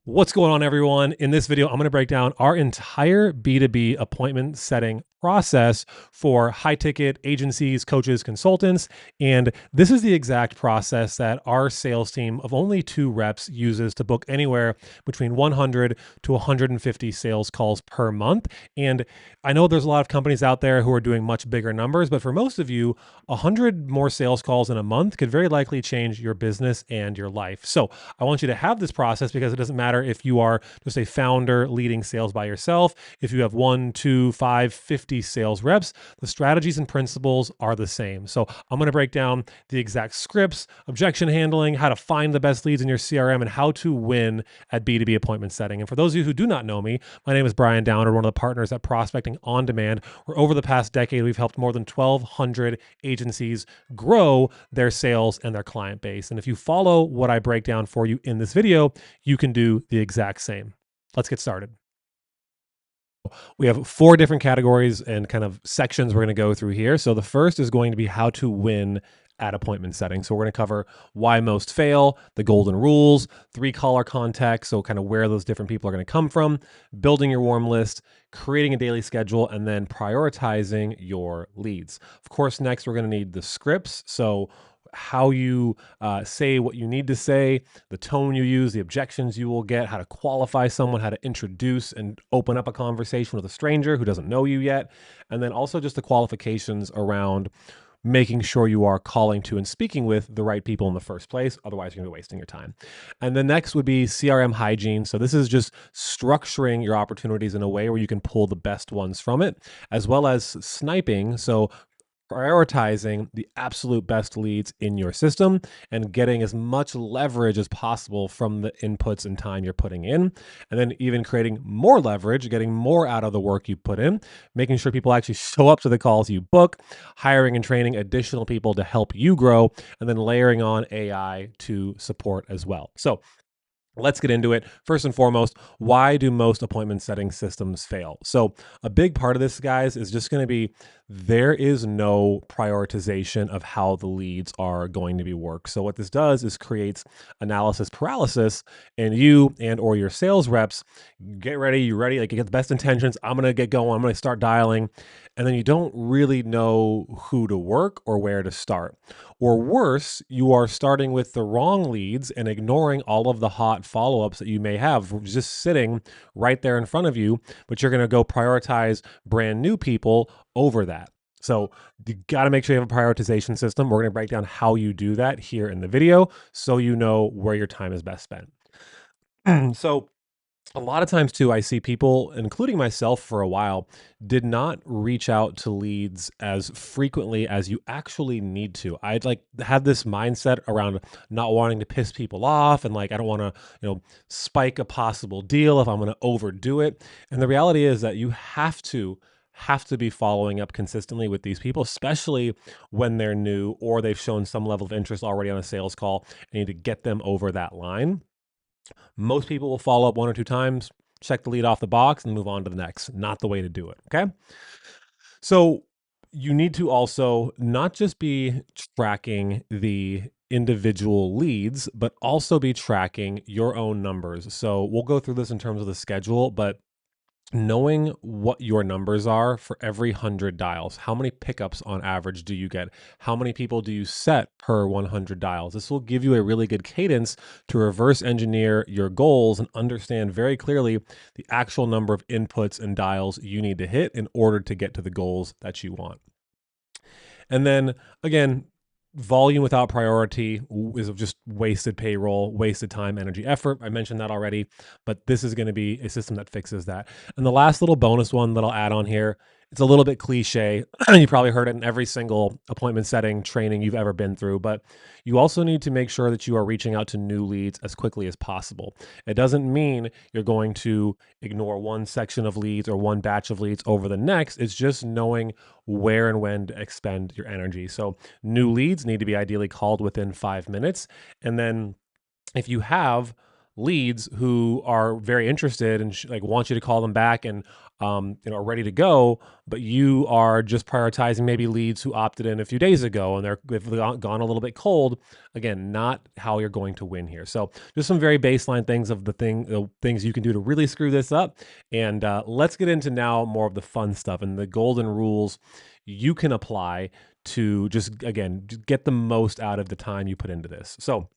What's going on, everyone? In this video, I'm going to break down our entire B2B appointment setting process for high ticket agencies, coaches, consultants. And this is the exact process that our sales team of only 2 reps uses to book anywhere between 100 to 150 sales calls per month. And I know there's a lot of companies out there who are doing much bigger numbers, but for most of you, 100 more sales calls in a month could very likely change your business and your life. So I want you to have this process because it doesn't matter if you are just a founder leading sales by yourself, if you have 1, 2, 5, 50 sales reps, the strategies and principles are the same. So I'm going to break down the exact scripts, objection handling, how to find the best leads in your CRM, and how to win at B2B appointment setting. And for those of you who do not know me, my name is Brian Downer, one of the partners at Prospecting on Demand, where over the past decade, we've helped more than 1,200 agencies grow their sales and their client base. And if you follow what I break down for you in this video, you can do the exact same. Let's get started. We have 4 different categories and kind of sections we're going to go through here. So the first is going to be how to win at appointment setting. So we're going to cover why most fail, the golden rules, 3-caller context, so kind of where those different people are going to come from, building your warm list, creating a daily schedule, and then prioritizing your leads. Of course, next we're going to need the scripts. So how you say what you need to say, the tone you use, the objections you will get, how to qualify someone, how to introduce and open up a conversation with a stranger who doesn't know you yet, and then also just the qualifications around making sure you are calling to and speaking with the right people in the first place. Otherwise, you're going to be wasting your time. And then next would be CRM hygiene. So this is just structuring your opportunities in a way where you can pull the best ones from it, as well as sniping. So prioritizing the absolute best leads in your system and getting as much leverage as possible from the inputs and time you're putting in. And then even creating more leverage, getting more out of the work you put in, making sure people actually show up to the calls you book, hiring and training additional people to help you grow, and then layering on AI to support as well. So let's get into it. First and foremost, why do most appointment setting systems fail? So a big part of this, guys, is just going to be there is no prioritization of how the leads are going to be worked. So what this does is creates analysis paralysis, and you and or your sales reps get ready, you're ready, like you get the best intentions, I'm going to get going, I'm going to start dialing, and then you don't really know who to work or where to start. Or worse, you are starting with the wrong leads and ignoring all of the hot follow-ups that you may have just sitting right there in front of you, but you're going to go prioritize brand new people over that. So you got to make sure you have a prioritization system. We're going to break down how you do that here in the video so you know where your time is best spent. So a lot of times too, I see people, including myself for a while, did not reach out to leads as frequently as you actually need to. I'd like had this mindset around not wanting to piss people off and like I don't want to, spike a possible deal if I'm going to overdo it. And the reality is that you have to be following up consistently with these people, especially when they're new or they've shown some level of interest already on a sales call and you need to get them over that line. Most people will follow up 1 or 2 times, check the lead off the box, and move on to the next. Not the way to do it. Okay. So you need to also not just be tracking the individual leads, but also be tracking your own numbers. So we'll go through this in terms of the schedule, but knowing what your numbers are for every 100 dials, how many pickups on average do you get? How many people do you set per 100 dials? This will give you a really good cadence to reverse engineer your goals and understand very clearly the actual number of inputs and dials you need to hit in order to get to the goals that you want. And then again, volume without priority is just wasted payroll, wasted time, energy, effort. I mentioned that already, but this is going to be a system that fixes that. And the last little bonus one that I'll add on here, it's a little bit cliche. You probably heard it in every single appointment setting training you've ever been through, but you also need to make sure that you are reaching out to new leads as quickly as possible. It doesn't mean you're going to ignore one section of leads or one batch of leads over the next. It's just knowing where and when to expend your energy. So new leads need to be ideally called within 5 minutes. And then if you have leads who are very interested and like want you to call them back and are ready to go, but you are just prioritizing maybe leads who opted in a few days ago and they've gone a little bit cold. Again, not how you're going to win here. So just some very baseline things of the things you can do to really screw this up. And let's get into now more of the fun stuff and the golden rules you can apply to just, again, get the most out of the time you put into this. So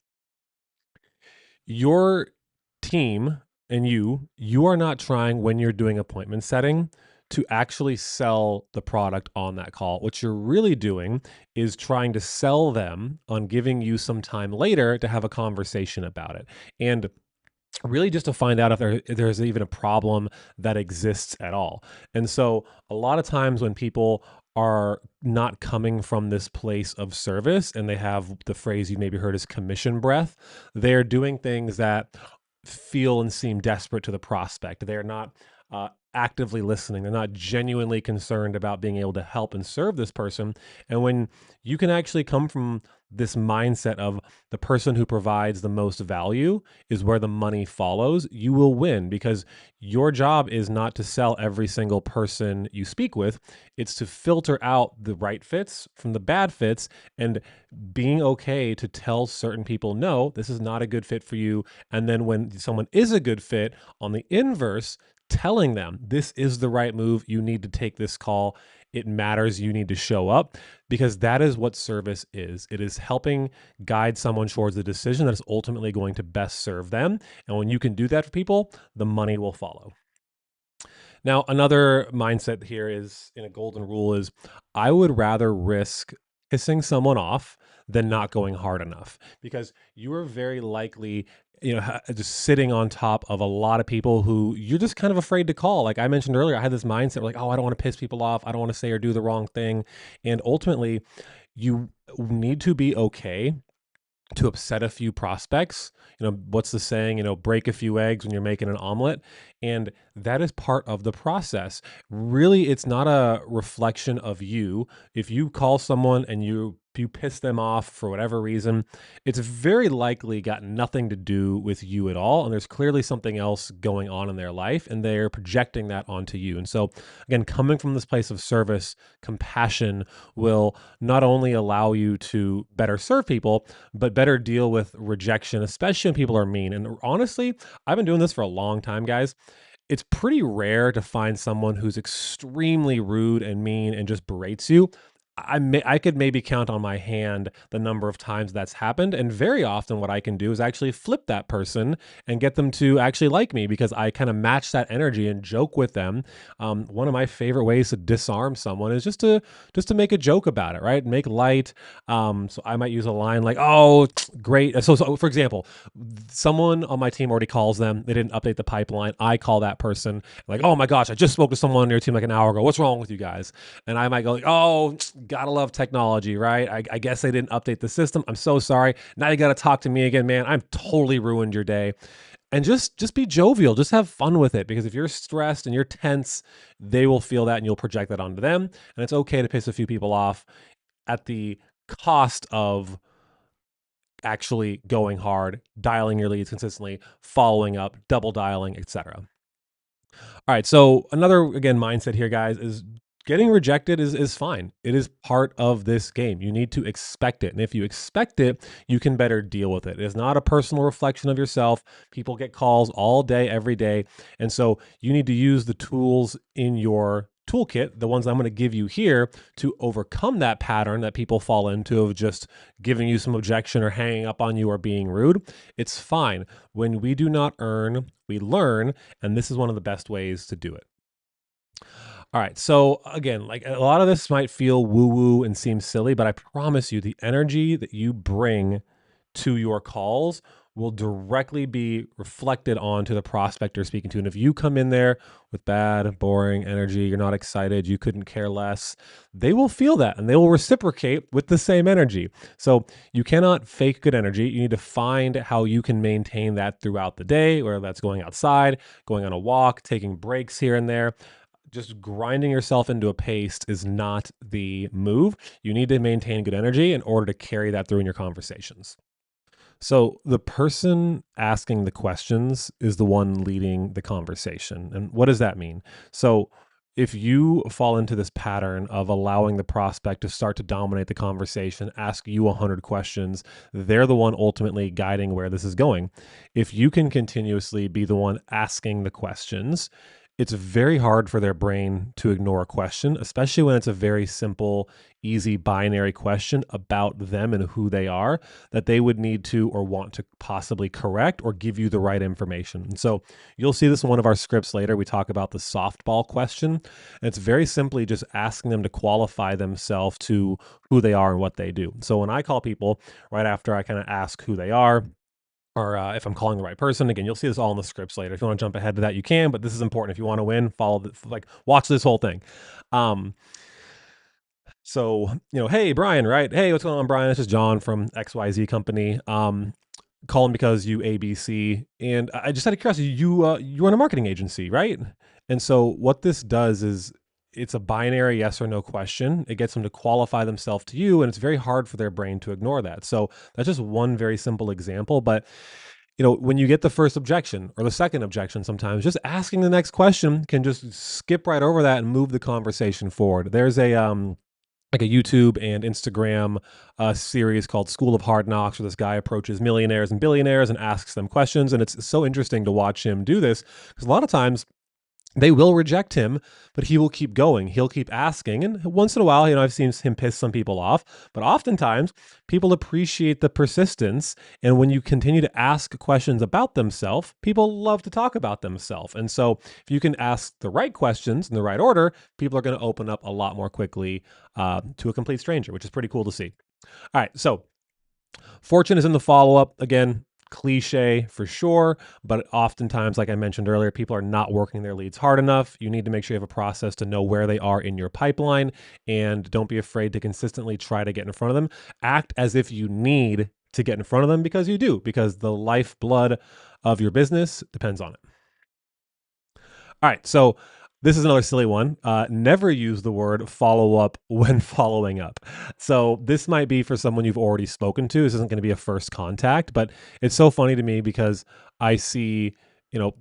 your team and you are not trying when you're doing appointment setting to actually sell the product on that call. What you're really doing is trying to sell them on giving you some time later to have a conversation about it. And really just to find out if there's even a problem that exists at all. And so a lot of times when people are not coming from this place of service and they have the phrase you maybe heard is commission breath, they're doing things that feel and seem desperate to the prospect. They're not actively listening. They're not genuinely concerned about being able to help and serve this person. And when you can actually come from this mindset of the person who provides the most value is where the money follows, you will win because your job is not to sell every single person you speak with. It's to filter out the right fits from the bad fits and being okay to tell certain people, no, this is not a good fit for you. And then when someone is a good fit, on the inverse, telling them this is the right move. You need to take this call. It matters. You need to show up because that is what service is. It is helping guide someone towards the decision that is ultimately going to best serve them. And when you can do that for people, the money will follow. Now, another mindset here is in a golden rule is I would rather risk pissing someone off than not going hard enough because you are very likely just sitting on top of a lot of people who you're just kind of afraid to call. Like I mentioned earlier, I had this mindset like, oh, I don't want to piss people off. I don't want to say or do the wrong thing. And ultimately, you need to be okay to upset a few prospects. What's the saying, break a few eggs when you're making an omelet. And that is part of the process. Really, it's not a reflection of you. If you call someone and you piss them off for whatever reason, it's very likely got nothing to do with you at all. And there's clearly something else going on in their life and they're projecting that onto you. And so again, coming from this place of service, compassion will not only allow you to better serve people, but better deal with rejection, especially when people are mean. And honestly, I've been doing this for a long time, guys. It's pretty rare to find someone who's extremely rude and mean and just berates you. I could maybe count on my hand the number of times that's happened. And very often what I can do is actually flip that person and get them to actually like me because I kind of match that energy and joke with them. One of my favorite ways to disarm someone is just to make a joke about it, right? Make light. So I might use a line like, oh, great. So for example, someone on my team already calls them. They didn't update the pipeline. I call that person like, oh my gosh, I just spoke to someone on your team like an hour ago. What's wrong with you guys? And I might go like, oh, gotta love technology, right? I guess they didn't update the system. I'm so sorry. Now you gotta talk to me again, man. I've totally ruined your day. And just be jovial. Just have fun with it because if you're stressed and you're tense, they will feel that and you'll project that onto them. And it's okay to piss a few people off at the cost of actually going hard, dialing your leads consistently, following up, double dialing, etc. All right. So another, again, mindset here, guys, is getting rejected is fine. It is part of this game. You need to expect it. And if you expect it, you can better deal with it. It is not a personal reflection of yourself. People get calls all day, every day. And so you need to use the tools in your toolkit, the ones I'm going to give you here, to overcome that pattern that people fall into of just giving you some objection or hanging up on you or being rude. It's fine. When we do not earn, we learn. And this is one of the best ways to do it. All right. So again, like a lot of this might feel woo-woo and seem silly, but I promise you the energy that you bring to your calls will directly be reflected onto the prospect you're speaking to. And if you come in there with bad, boring energy, you're not excited, you couldn't care less, they will feel that and they will reciprocate with the same energy. So you cannot fake good energy. You need to find how you can maintain that throughout the day, whether that's going outside, going on a walk, taking breaks here and there. Just grinding yourself into a paste is not the move. You need to maintain good energy in order to carry that through in your conversations. So the person asking the questions is the one leading the conversation. And what does that mean? So if you fall into this pattern of allowing the prospect to start to dominate the conversation, ask you 100 questions, they're the one ultimately guiding where this is going. If you can continuously be the one asking the questions, it's very hard for their brain to ignore a question, especially when it's a very simple, easy binary question about them and who they are that they would need to or want to possibly correct or give you the right information. And so you'll see this in one of our scripts later. We talk about the softball question. And it's very simply just asking them to qualify themselves to who they are and what they do. So when I call people, right after I kind of ask who they are, or if I'm calling the right person, again, you'll see this all in the scripts later. If you want to jump ahead to that, you can, but this is important. If you want to win, follow like watch this whole thing. Um, so, hey, Brian, right? Hey, what's going on, Brian? This is John from XYZ company. Calling because you ABC. And I just out of curiosity, you run a marketing agency, right? And so what this does is it's a binary yes or no question. It gets them to qualify themselves to you, and it's very hard for their brain to ignore that. So that's just one very simple example. But when you get the first objection or the second objection, sometimes just asking the next question can just skip right over that and move the conversation forward. There's a like a YouTube and Instagram series called School of Hard Knocks, where this guy approaches millionaires and billionaires and asks them questions. And it's so interesting to watch him do this because a lot of times they will reject him, but he will keep going. He'll keep asking. And once in a while, I've seen him piss some people off, but oftentimes people appreciate the persistence. And when you continue to ask questions about themselves, people love to talk about themselves. And so if you can ask the right questions in the right order, people are going to open up a lot more quickly to a complete stranger, which is pretty cool to see. All right. So fortune is in the follow up. Again, cliche for sure, but oftentimes, like I mentioned earlier, people are not working their leads hard enough. You need to make sure you have a process to know where they are in your pipeline, and don't be afraid to consistently try to get in front of them. Act as if you need to get in front of them because you do, because the lifeblood of your business depends on it. All right, so this is another silly one. Never use the word follow up when following up. So this might be for someone you've already spoken to. This isn't going to be a first contact, but it's so funny to me because I see, you know,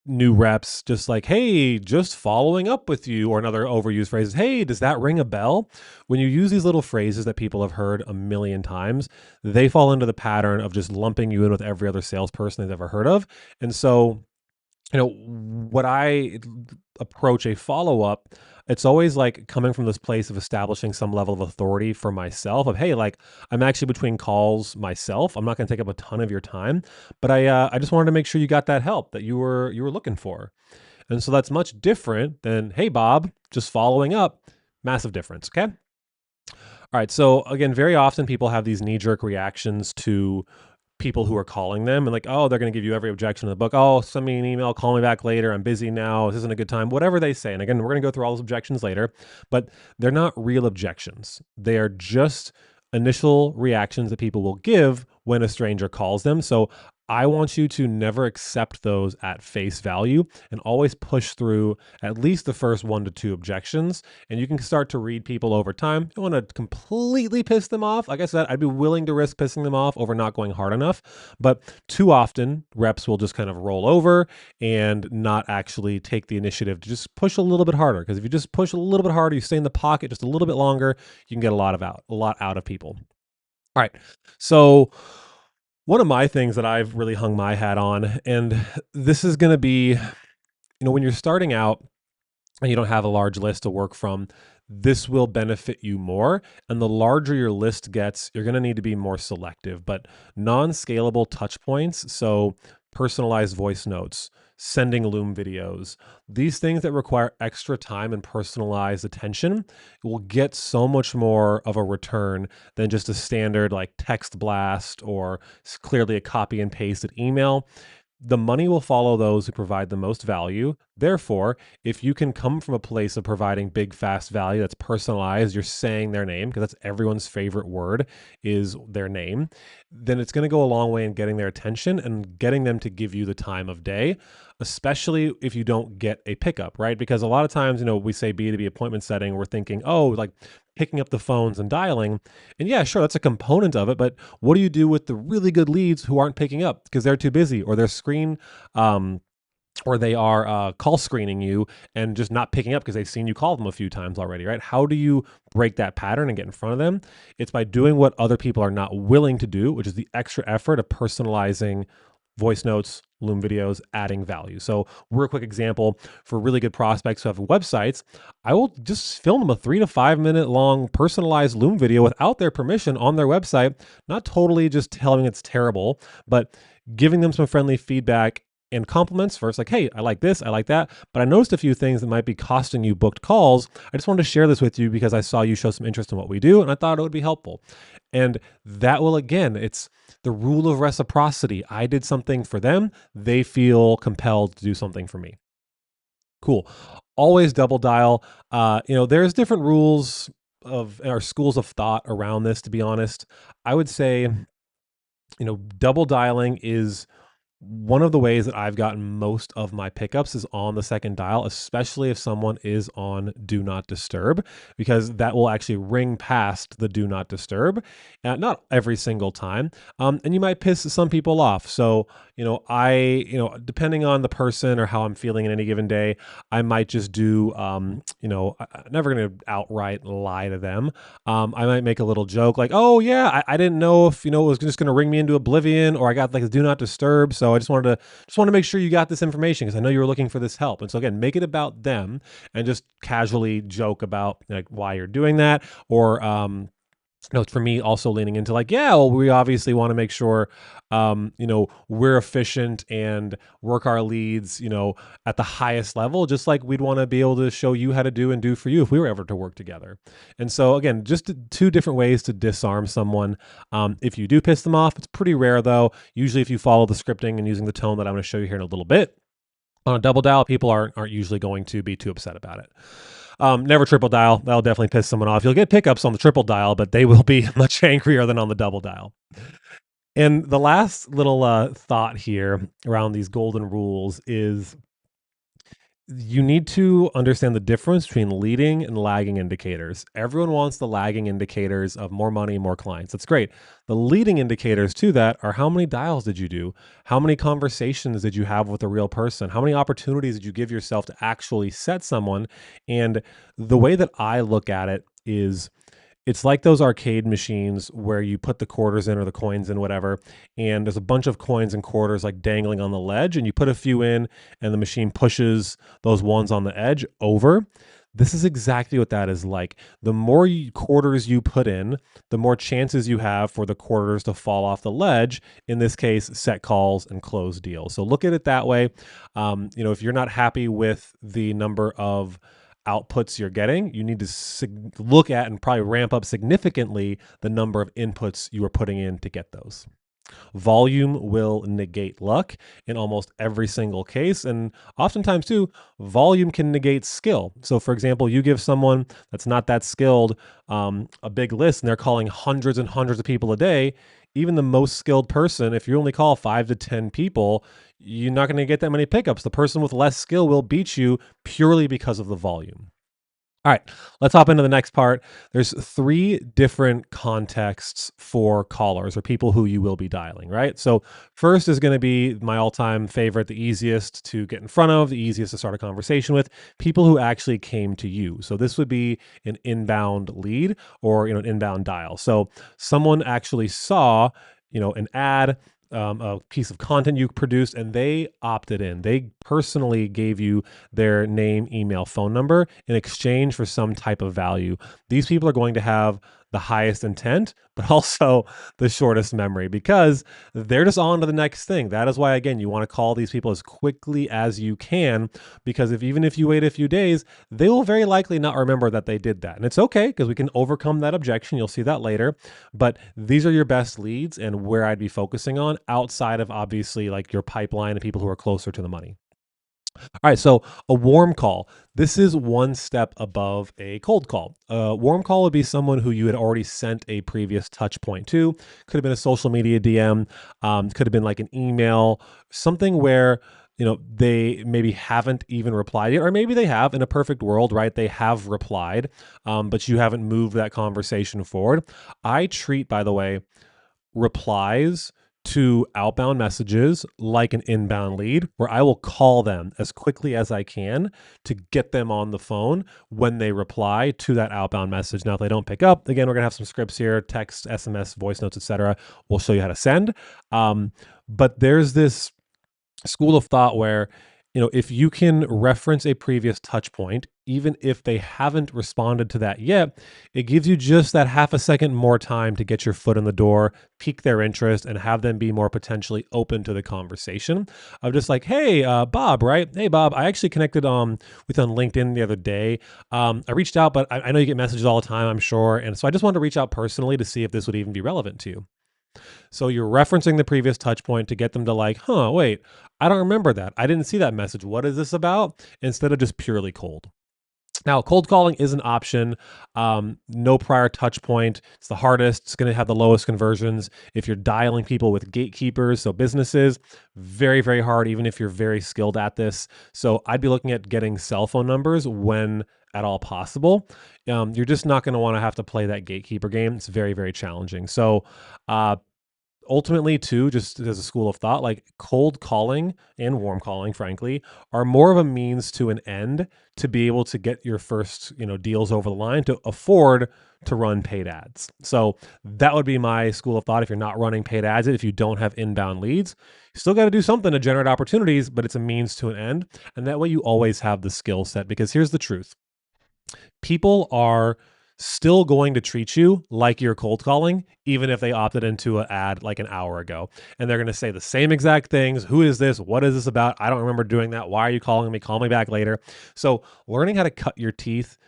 new reps just like, hey, just following up with you, or another overused phrase is, hey, does that ring a bell? When you use these little phrases that people have heard a million times, they fall into the pattern of just lumping you in with every other salesperson they've ever heard of. And so what I approach a follow up, it's always like coming from this place of establishing some level of authority for myself of, hey, like I'm actually between calls myself. I'm not going to take up a ton of your time, but I just wanted to make sure you got that help that you were looking for. And so that's much different than, hey, Bob, just following up. Massive difference. Okay. All right. So again, very often people have these knee jerk reactions to people who are calling them and like, oh, they're going to give you every objection in the book. Oh, send me an email, call me back later. I'm busy now. This isn't a good time. Whatever they say. And again, we're going to go through all those objections later, but they're not real objections. They are just initial reactions that people will give when a stranger calls them. So I want you to never accept those at face value and always push through at least the first 1 to 2 objections. And you can start to read people over time. You don't want to completely piss them off. Like I said, I'd be willing to risk pissing them off over not going hard enough. But too often, reps will just kind of roll over and not actually take the initiative to just push a little bit harder. Because if you just push a little bit harder, you stay in the pocket just a little bit longer, you can get a lot out of people. All right. So one of my things that I've really hung my hat on, and this is going to be, when you're starting out and you don't have a large list to work from, this will benefit you more. And the larger your list gets, you're going to need to be more selective, but non-scalable touch points. So personalized voice notes, sending Loom videos, these things that require extra time and personalized attention will get so much more of a return than just a standard like text blast or clearly a copy and pasted email. The money will follow those who provide the most value. Therefore, if you can come from a place of providing big, fast value that's personalized, you're saying their name because that's everyone's favorite word is their name, then it's going to go a long way in getting their attention and getting them to give you the time of day, especially if you don't get a pickup, right? Because a lot of times, we say B2B appointment setting, we're thinking, oh, like picking up the phones and dialing. And yeah, sure, that's a component of it. But what do you do with the really good leads who aren't picking up because they're too busy or their screen, or they are call screening you and just not picking up because they've seen you call them a few times already, right? How do you break that pattern and get in front of them? It's by doing what other people are not willing to do, which is the extra effort of personalizing voice notes, Loom videos, adding value. So, real quick example for really good prospects who have websites, I will just film them a 3 to 5 minute long personalized Loom video without their permission on their website, not totally just telling it's terrible, but giving them some friendly feedback and compliments first, like, hey, I like this, I like that, but I noticed a few things that might be costing you booked calls. I just wanted to share this with you because I saw you show some interest in what we do and I thought it would be helpful. And that will, again, it's the rule of reciprocity. I did something for them, they feel compelled to do something for me. Cool. Always double dial. There's different rules of or schools of thought around this, to be honest. I would say, double dialing is one of the ways that I've gotten most of my pickups is on the second dial, especially if someone is on do not disturb, because that will actually ring past the do not disturb, not every single time. And you might piss some people off. So, depending on the person or how I'm feeling in any given day, I might just do, I'm never going to outright lie to them. I might make a little joke like, oh yeah, I didn't know if, it was just going to ring me into oblivion or I got like a do not disturb. So I just wanted to make sure you got this information because I know you were looking for this help. And so again, make it about them and just casually joke about like why you're doing that. Or for me also leaning into like, yeah, well, we obviously want to make sure, we're efficient and work our leads, at the highest level, just like we'd want to be able to show you how to do and do for you if we were ever to work together. And so again, just two different ways to disarm someone. If you do piss them off, it's pretty rare though. Usually if you follow the scripting and using the tone that I'm going to show you here in a little bit, on a double dial, people aren't usually going to be too upset about it. Never triple dial. That'll definitely piss someone off. You'll get pickups on the triple dial, but they will be much angrier than on the double dial. And the last little thought here around these golden rules is you need to understand the difference between leading and lagging indicators. Everyone wants the lagging indicators of more money, more clients. That's great. The leading indicators to that are how many dials did you do? How many conversations did you have with a real person? How many opportunities did you give yourself to actually set someone? And the way that I look at it is it's like those arcade machines where you put the quarters in or the coins in, whatever, and there's a bunch of coins and quarters like dangling on the ledge, and you put a few in, and the machine pushes those ones on the edge over. This is exactly what that is like. The more quarters you put in, the more chances you have for the quarters to fall off the ledge. In this case, set calls and close deals. So look at it that way. If you're not happy with the number of outputs you're getting, you need to look at and probably ramp up significantly the number of inputs you are putting in to get those. Volume will negate luck in almost every single case. And oftentimes, too, volume can negate skill. So, for example, you give someone that's not that skilled a big list and they're calling hundreds and hundreds of people a day. Even the most skilled person, if you only call 5 to 10 people, you're not going to get that many pickups. The person with less skill will beat you purely because of the volume. All right, let's hop into the next part. There's 3 different contexts for callers or people who you will be dialing, right? So first is going to be my all-time favorite, the easiest to get in front of, the easiest to start a conversation with, people who actually came to you. So this would be an inbound lead or an inbound dial. So someone actually saw an ad, a piece of content you produced, and they opted in. They personally gave you their name, email, phone number in exchange for some type of value. These people are going to have the highest intent, but also the shortest memory because they're just on to the next thing. That is why, again, you want to call these people as quickly as you can, because even if you wait a few days, they will very likely not remember that they did that. And it's okay because we can overcome that objection. You'll see that later. But these are your best leads and where I'd be focusing on outside of obviously like your pipeline and people who are closer to the money. All right, so a warm call. This is one step above a cold call. A warm call would be someone who you had already sent a previous touch point to. Could have been a social media DM, could have been like an email, something where they maybe haven't even replied yet, or maybe they have. In a perfect world, right? They have replied, but you haven't moved that conversation forward. I treat, by the way, replies to outbound messages like an inbound lead, where I will call them as quickly as I can to get them on the phone when they reply to that outbound message. Now, if they don't pick up, again, we're gonna have some scripts here: text, SMS, voice notes, etc. We'll show you how to send. But there's this school of thought where, if you can reference a previous touch point, even if they haven't responded to that yet, it gives you just that half a second more time to get your foot in the door, pique their interest, and have them be more potentially open to the conversation of just like, hey, Bob, right? Hey, Bob, I actually connected with you on LinkedIn the other day. I reached out, but I know you get messages all the time, I'm sure. And so I just wanted to reach out personally to see if this would even be relevant to you. So you're referencing the previous touch point to get them to like, huh, wait, I don't remember that. I didn't see that message. What is this about? Instead of just purely cold. Now, cold calling is an option. No prior touch point. It's the hardest. It's going to have the lowest conversions. If you're dialing people with gatekeepers, so businesses, very, very hard, even if you're very skilled at this. So I'd be looking at getting cell phone numbers when at all possible. You're just not going to want to have to play that gatekeeper game. It's very, very challenging. So, ultimately too, just as a school of thought, like cold calling and warm calling, frankly, are more of a means to an end to be able to get your first deals over the line to afford to run paid ads. So that would be my school of thought. If you're not running paid ads, if you don't have inbound leads, you still got to do something to generate opportunities, but it's a means to an end. And that way you always have the skill set, because here's the truth: people are still going to treat you like you're cold calling, even if they opted into an ad like an hour ago. And they're going to say the same exact things. Who is this? What is this about? I don't remember doing that. Why are you calling me? Call me back later. So learning how to cut your teeth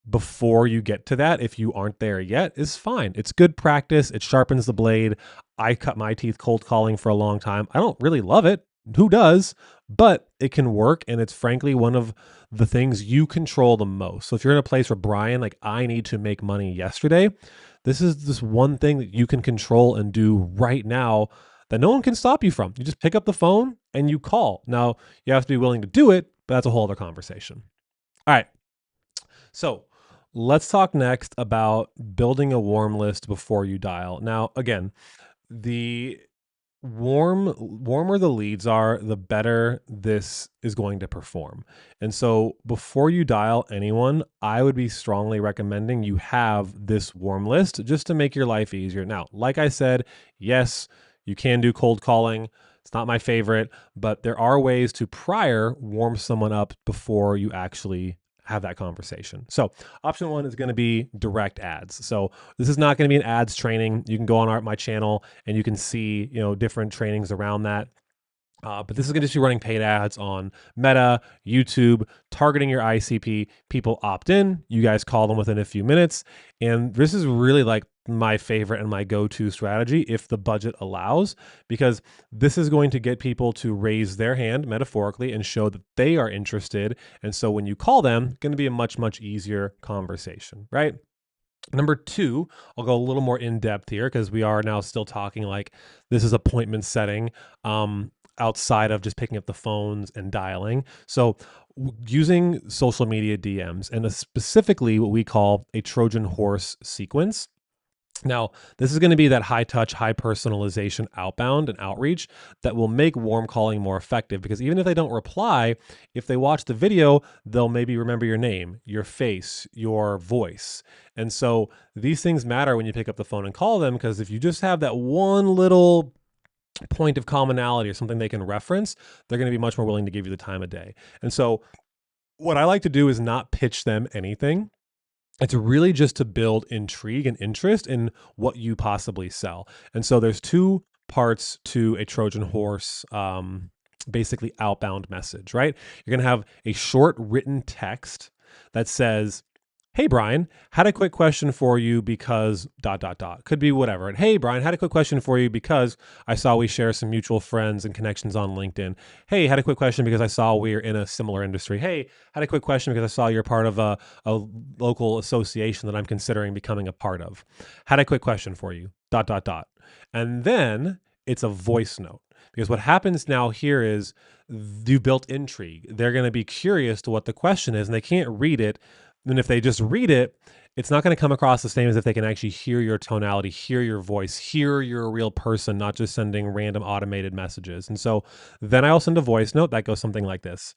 before you get to that, if you aren't there yet, is fine. It's good practice. It sharpens the blade. I cut my teeth cold calling for a long time. I don't really love it. Who does? But it can work. And it's frankly one of the things you control the most. So if you're in a place where, Brian, like, I need to make money yesterday, this is this one thing that you can control and do right now that no one can stop you from. You just pick up the phone and you call. Now, you have to be willing to do it, but that's a whole other conversation. All right. So let's talk next about building a warm list before you dial. Now, again, the warmer the leads are, the better this is going to perform. And so before you dial anyone, I would be strongly recommending you have this warm list just to make your life easier. Now, like I said, yes, you can do cold calling. It's not my favorite, but there are ways to prior warm someone up before you actually have that conversation. So option one is going to be direct ads. So this is not going to be an ads training. You can go on my channel and you can see, different trainings around that. But this is going to be running paid ads on Meta, YouTube, targeting your ICP. People opt in. You guys call them within a few minutes. And this is really like my favorite and my go-to strategy if the budget allows, because this is going to get people to raise their hand metaphorically and show that they are interested. And so when you call them, going to be a much, much easier conversation, right? Number two, I'll go a little more in depth here because we are now still talking like this is appointment setting. Outside of just picking up the phones and dialing. So using social media DMs, and specifically what we call a Trojan horse sequence. Now, this is going to be that high touch, high personalization outbound and outreach that will make warm calling more effective, because even if they don't reply, if they watch the video, they'll maybe remember your name, your face, your voice. And so these things matter when you pick up the phone and call them, because if you just have that one little point of commonality or something they can reference, they're going to be much more willing to give you the time of day. And so what I like to do is not pitch them anything. It's really just to build intrigue and interest in what you possibly sell. And so there's two parts to a Trojan horse, basically outbound message, right? You're going to have a short written text that says, Hey Brian, had a quick question for you because dot dot dot could be whatever. And hey Brian, had a quick question for you because I saw we share some mutual friends and connections on LinkedIn. Hey, had a quick question because I saw we're in a similar industry. Hey, had a quick question because I saw you're part of a local association that I'm considering becoming a part of. Had a quick question for you. Dot dot dot. And then it's a voice note. Because what happens now here is you built intrigue. They're going to be curious to what the question is and they can't read it. And if they just read it, it's not going to come across the same as if they can actually hear your tonality, hear your voice, hear you're a real person, not just sending random automated messages. And so then I'll send a voice note that goes something like this.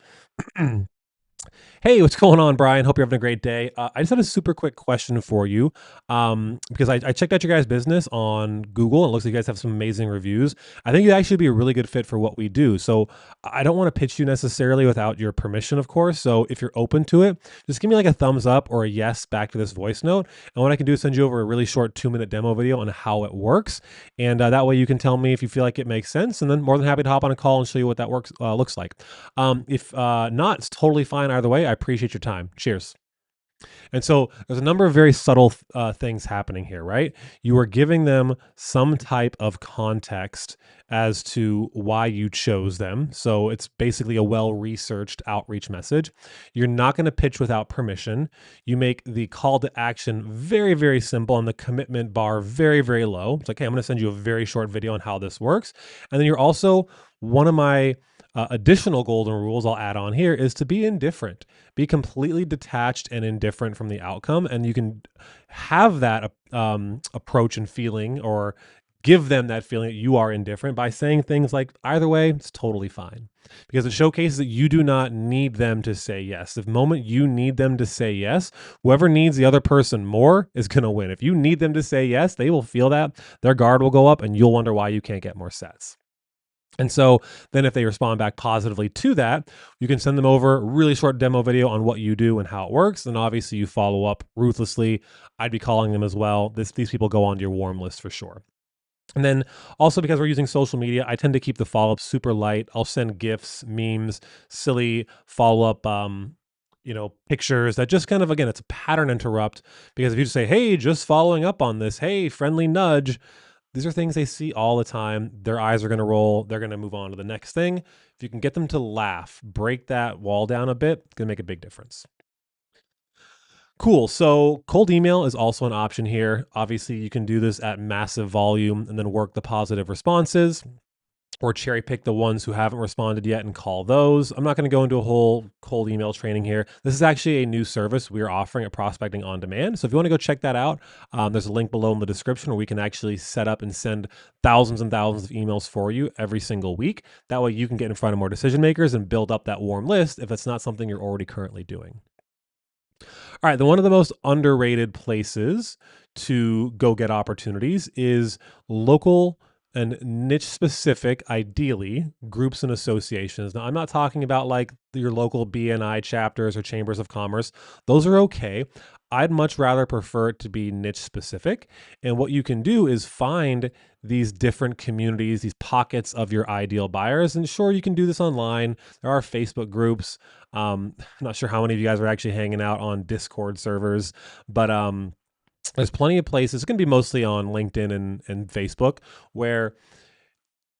Hey, what's going on, Brian? Hope you're having a great day. I just had a super quick question for you because I checked out your guys' business on Google. And it looks like you guys have some amazing reviews. I think you'd actually be a really good fit for what we do. So I don't want to pitch you necessarily without your permission, of course. So if you're open to it, just give me like a thumbs up or a yes back to this voice note. And what I can do is send you over a really short 2-minute demo video on how it works. And that way you can tell me if you feel like it makes sense. And then more than happy to hop on a call and show you what that works looks like. If not, it's totally fine either way. I appreciate your time. Cheers. And so there's a number of very subtle things happening here, right? You are giving them some type of context as to why you chose them. So it's basically a well researched outreach message. You're not going to pitch without permission. You make the call to action very, very simple and the commitment bar very, very low. It's like, hey, I'm going to send you a very short video on how this works. And then you're also one of my additional golden rules I'll add on here is to be indifferent, be completely detached and indifferent from the outcome. And you can have that approach and feeling or give them that feeling that you are indifferent by saying things like, either way, it's totally fine. Because it showcases that you do not need them to say yes. The moment you need them to say yes, whoever needs the other person more is going to win. If you need them to say yes, they will feel that. Their guard will go up and you'll wonder why you can't get more sets. And so then if they respond back positively to that, you can send them over a really short demo video on what you do and how it works. And obviously you follow up ruthlessly. I'd be calling them as well. These people go onto your warm list for sure. And then also because we're using social media, I tend to keep the follow-up super light. I'll send GIFs, memes, silly follow-up pictures that just kind of, again, it's a pattern interrupt. Because if you just say, hey, just following up on this, hey, friendly nudge, these are things they see all the time. Their eyes are going to roll. They're going to move on to the next thing. If you can get them to laugh, break that wall down a bit, it's going to make a big difference. Cool. So cold email is also an option here. Obviously, you can do this at massive volume and then work the positive responses or cherry pick the ones who haven't responded yet and call those. I'm not going to go into a whole cold email training here. This is actually a new service we are offering at Prospecting on Demand. So if you want to go check that out, there's a link below in the description where we can actually set up and send thousands and thousands of emails for you every single week. That way you can get in front of more decision makers and build up that warm list if it's not something you're already currently doing. All right, then one of the most underrated places to go get opportunities is local and niche specific, ideally, groups and associations. Now, I'm not talking about like your local BNI chapters or chambers of commerce. Those are okay. I'd much rather prefer it to be niche specific. And what you can do is find these different communities, these pockets of your ideal buyers. And sure, you can do this online. There are Facebook groups. I'm not sure how many of you guys are actually hanging out on Discord servers, but there's plenty of places. It's going to be mostly on LinkedIn and Facebook where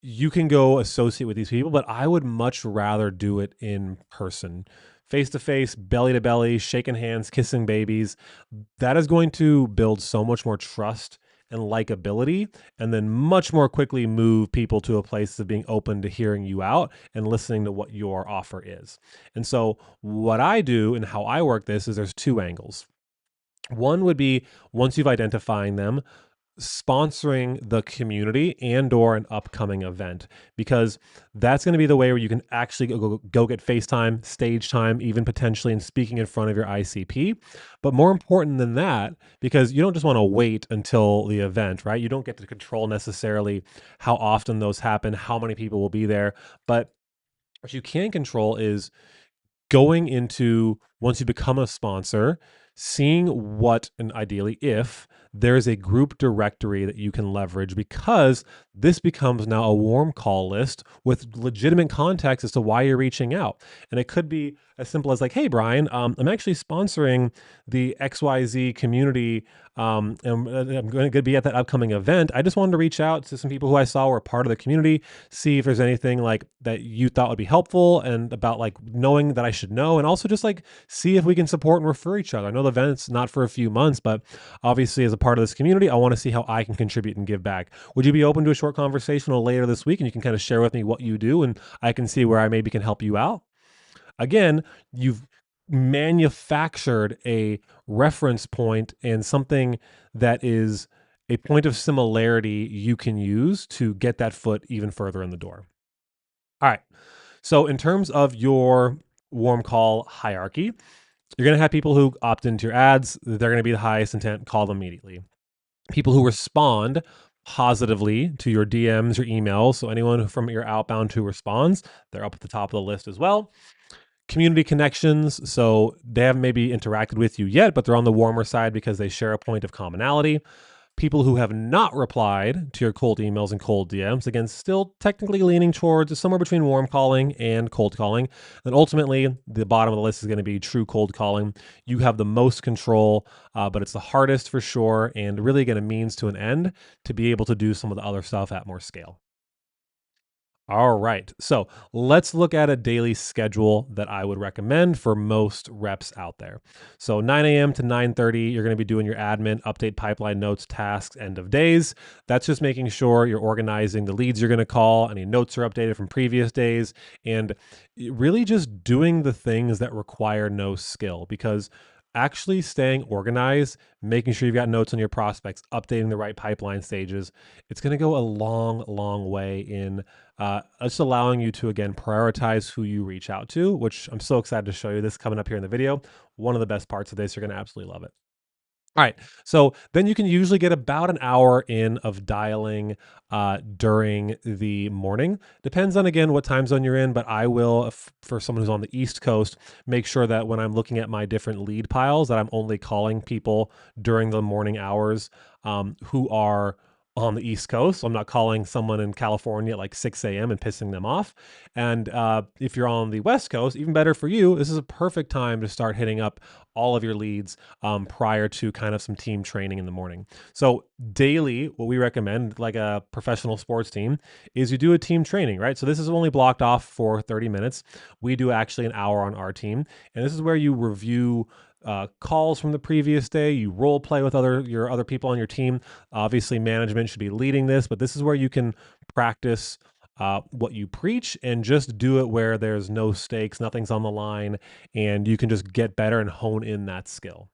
you can go associate with these people, but I would much rather do it in person, face to face, belly to belly, shaking hands, kissing babies. That is going to build so much more trust and likability, and then much more quickly move people to a place of being open to hearing you out and listening to what your offer is. And so what I do and how I work this is there's two angles. One would be once you've identified them, sponsoring the community and or an upcoming event, because that's going to be the way where you can actually go get FaceTime, stage time, even potentially in speaking in front of your ICP. But more important than that, because you don't just want to wait until the event, right? You don't get to control necessarily how often those happen, how many people will be there. But what you can control is going into, once you become a sponsor, seeing what and ideally if there's a group directory that you can leverage, because this becomes now a warm call list with legitimate context as to why you're reaching out. And it could be as simple as like, hey, Brian, I'm actually sponsoring the XYZ community, and I'm going to be at that upcoming event. I just wanted to reach out to some people who I saw were part of the community, see if there's anything like that you thought would be helpful, and about like knowing that I should know, and also just like see if we can support and refer each other. I know the event's not for a few months, but obviously as a part of this community, I want to see how I can contribute and give back. Would you be open to a short conversation later this week, and you can kind of share with me what you do, and I can see where I maybe can help you out? Again, you've manufactured a reference point and something that is a point of similarity you can use to get that foot even further in the door. All right. So, in terms of your warm call hierarchy, you're going to have people who opt into your ads. They're going to be the highest intent, call them immediately. People who respond positively to your DMs or emails. So, anyone from your outbound who responds, they're up at the top of the list as well. Community connections. So they haven't maybe interacted with you yet, but they're on the warmer side because they share a point of commonality. People who have not replied to your cold emails and cold DMs, again, still technically leaning towards somewhere between warm calling and cold calling. And ultimately, the bottom of the list is going to be true cold calling. You have the most control, but it's the hardest for sure, and really again, a means to an end to be able to do some of the other stuff at more scale. All right. So let's look at a daily schedule that I would recommend for most reps out there. So 9 a.m. to 9:30, you're going to be doing your admin, update pipeline notes, tasks, end of days. That's just making sure you're organizing the leads you're going to call, any notes are updated from previous days, and really just doing the things that require no skill, because actually staying organized, making sure you've got notes on your prospects, updating the right pipeline stages, it's going to go a long, long way in just allowing you to, again, prioritize who you reach out to, which I'm so excited to show you this coming up here in the video. One of the best parts of this, you're going to absolutely love it. All right. So then you can usually get about an hour in of dialing during the morning. Depends on, again, what time zone you're in, but I will, for someone who's on the East Coast, make sure that when I'm looking at my different lead piles, that I'm only calling people during the morning hours who are on the East Coast. So I'm not calling someone in California at like 6 a.m. and pissing them off. And if you're on the West Coast, even better for you, this is a perfect time to start hitting up all of your leads prior to kind of some team training in the morning. So daily, what we recommend, like a professional sports team, is you do a team training, right? So this is only blocked off for 30 minutes. We do actually an hour on our team. And this is where you review calls from the previous day. You role play with your other people on your team. Obviously, management should be leading this, but this is where you can practice what you preach and just do it where there's no stakes, nothing's on the line, and you can just get better and hone in that skill.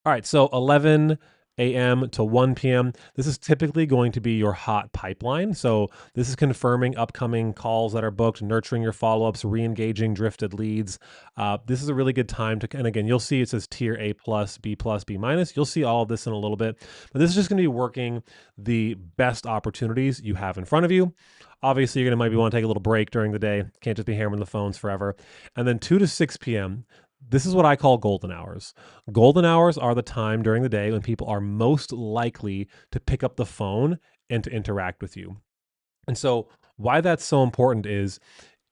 All right, so 11 a.m. to 1 p.m. This is typically going to be your hot pipeline. So this is confirming upcoming calls that are booked, nurturing your follow-ups, re-engaging drifted leads. This is a really good time to, and again, you'll see it says tier A plus, B plus, B minus. You'll see all of this in a little bit, but this is just going to be working the best opportunities you have in front of you. Obviously, you're going to maybe want to take a little break during the day. Can't just be hammering the phones forever. And then 2 to 6 p.m., this is what I call golden hours. Golden hours are the time during the day when people are most likely to pick up the phone and to interact with you. And so, why that's so important is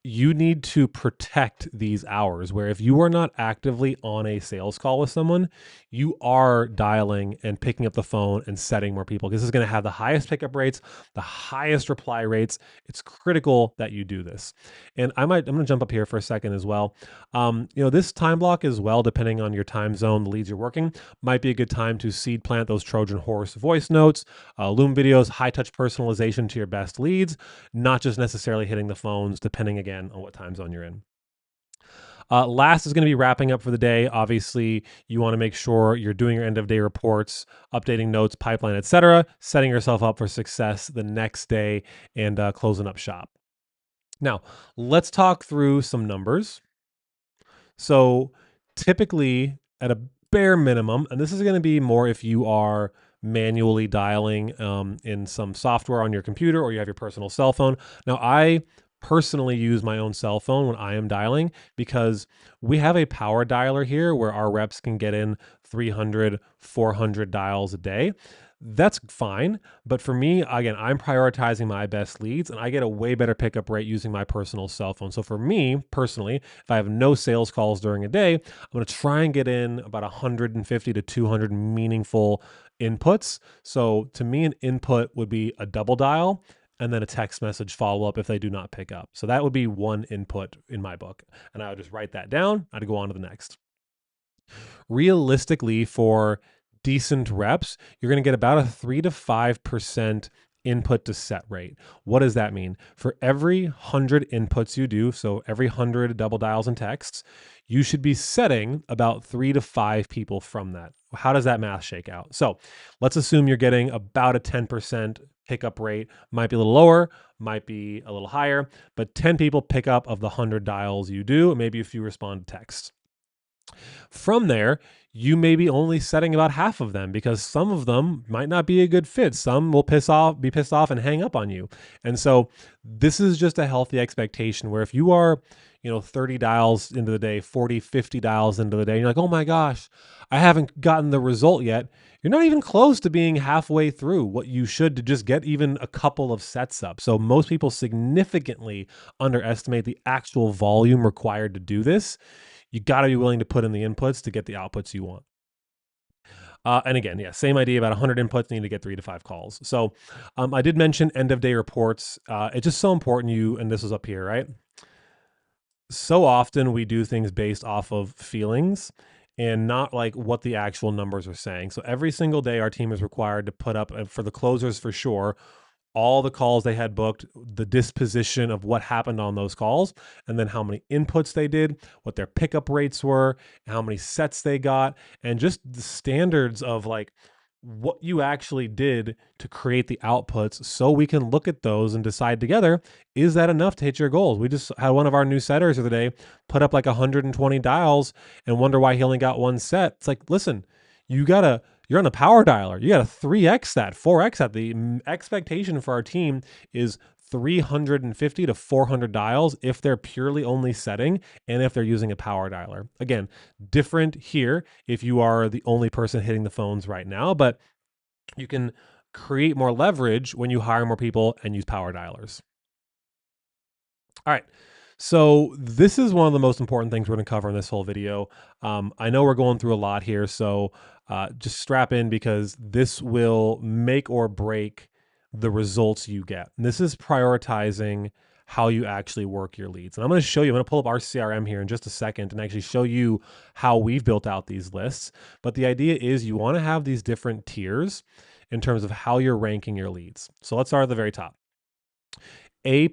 you need to protect these hours where if you are not actively on a sales call with someone, you are dialing and picking up the phone and setting more people. This is going to have the highest pickup rates, the highest reply rates. It's critical that you do this. And I'm going to jump up here for a second as well. This time block as well, depending on your time zone, the leads you're working, might be a good time to seed plant those Trojan horse voice notes, Loom videos, high touch personalization to your best leads, not just necessarily hitting the phones, depending again on what time zone you're in. Last is going to be wrapping up for the day. Obviously, you want to make sure you're doing your end of day reports, updating notes, pipeline, etc., setting yourself up for success the next day, and closing up shop. Now, let's talk through some numbers. So typically at a bare minimum, and this is going to be more if you are manually dialing in some software on your computer or you have your personal cell phone. Now, I personally use my own cell phone when I am dialing because we have a power dialer here where our reps can get in 300, 400 dials a day. That's fine. But for me, again, I'm prioritizing my best leads and I get a way better pickup rate using my personal cell phone. So for me personally, if I have no sales calls during a day, I'm going to try and get in about 150 to 200 meaningful inputs. So to me, an input would be a double dial and then a text message follow up if they do not pick up. So that would be one input in my book. And I would just write that down. I'd go on to the next. Realistically, for decent reps, you're going to get about a 3 to 5% input to set rate. What does that mean? For every 100 inputs you do, so every 100 double dials and texts, you should be setting about 3 to 5 people from that. How does that math shake out? So let's assume you're getting about a 10% pickup rate. Might be a little lower, might be a little higher, but 10 people pick up of the 100 dials you do, maybe if you respond to text. From there, you may be only setting about half of them because some of them might not be a good fit. Some will be pissed off and hang up on you. And so this is just a healthy expectation where if you are, 30 dials into the day, 40, 50 dials into the day, and you're like, oh my gosh, I haven't gotten the result yet. You're not even close to being halfway through what you should to just get even a couple of sets up. So most people significantly underestimate the actual volume required to do this. You got to be willing to put in the inputs to get the outputs you want. And again, yeah, same idea about 100 inputs, need to get 3 to 5 calls. So I did mention end of day reports. It's just so important and this is up here, right? So often we do things based off of feelings and not like what the actual numbers are saying. So every single day our team is required to put up, for the closers for sure, all the calls they had booked, the disposition of what happened on those calls, and then how many inputs they did, what their pickup rates were, how many sets they got, and just the standards of like what you actually did to create the outputs so we can look at those and decide together, is that enough to hit your goals? We just had one of our new setters of the day put up like 120 dials and wonder why he only got one set. It's like, listen, you're on a power dialer. You got to 3x that, 4x that. The expectation for our team is 350 to 400 dials if they're purely only setting and if they're using a power dialer. Again, different here if you are the only person hitting the phones right now, but you can create more leverage when you hire more people and use power dialers. All right. So this is one of the most important things we're going to cover in this whole video. I know we're going through a lot here, so just strap in because this will make or break the results you get. And this is prioritizing how you actually work your leads. And I'm going to show you, I'm going to pull up our CRM here in just a second and actually show you how we've built out these lists. But the idea is you want to have these different tiers in terms of how you're ranking your leads. So let's start at the very top. A+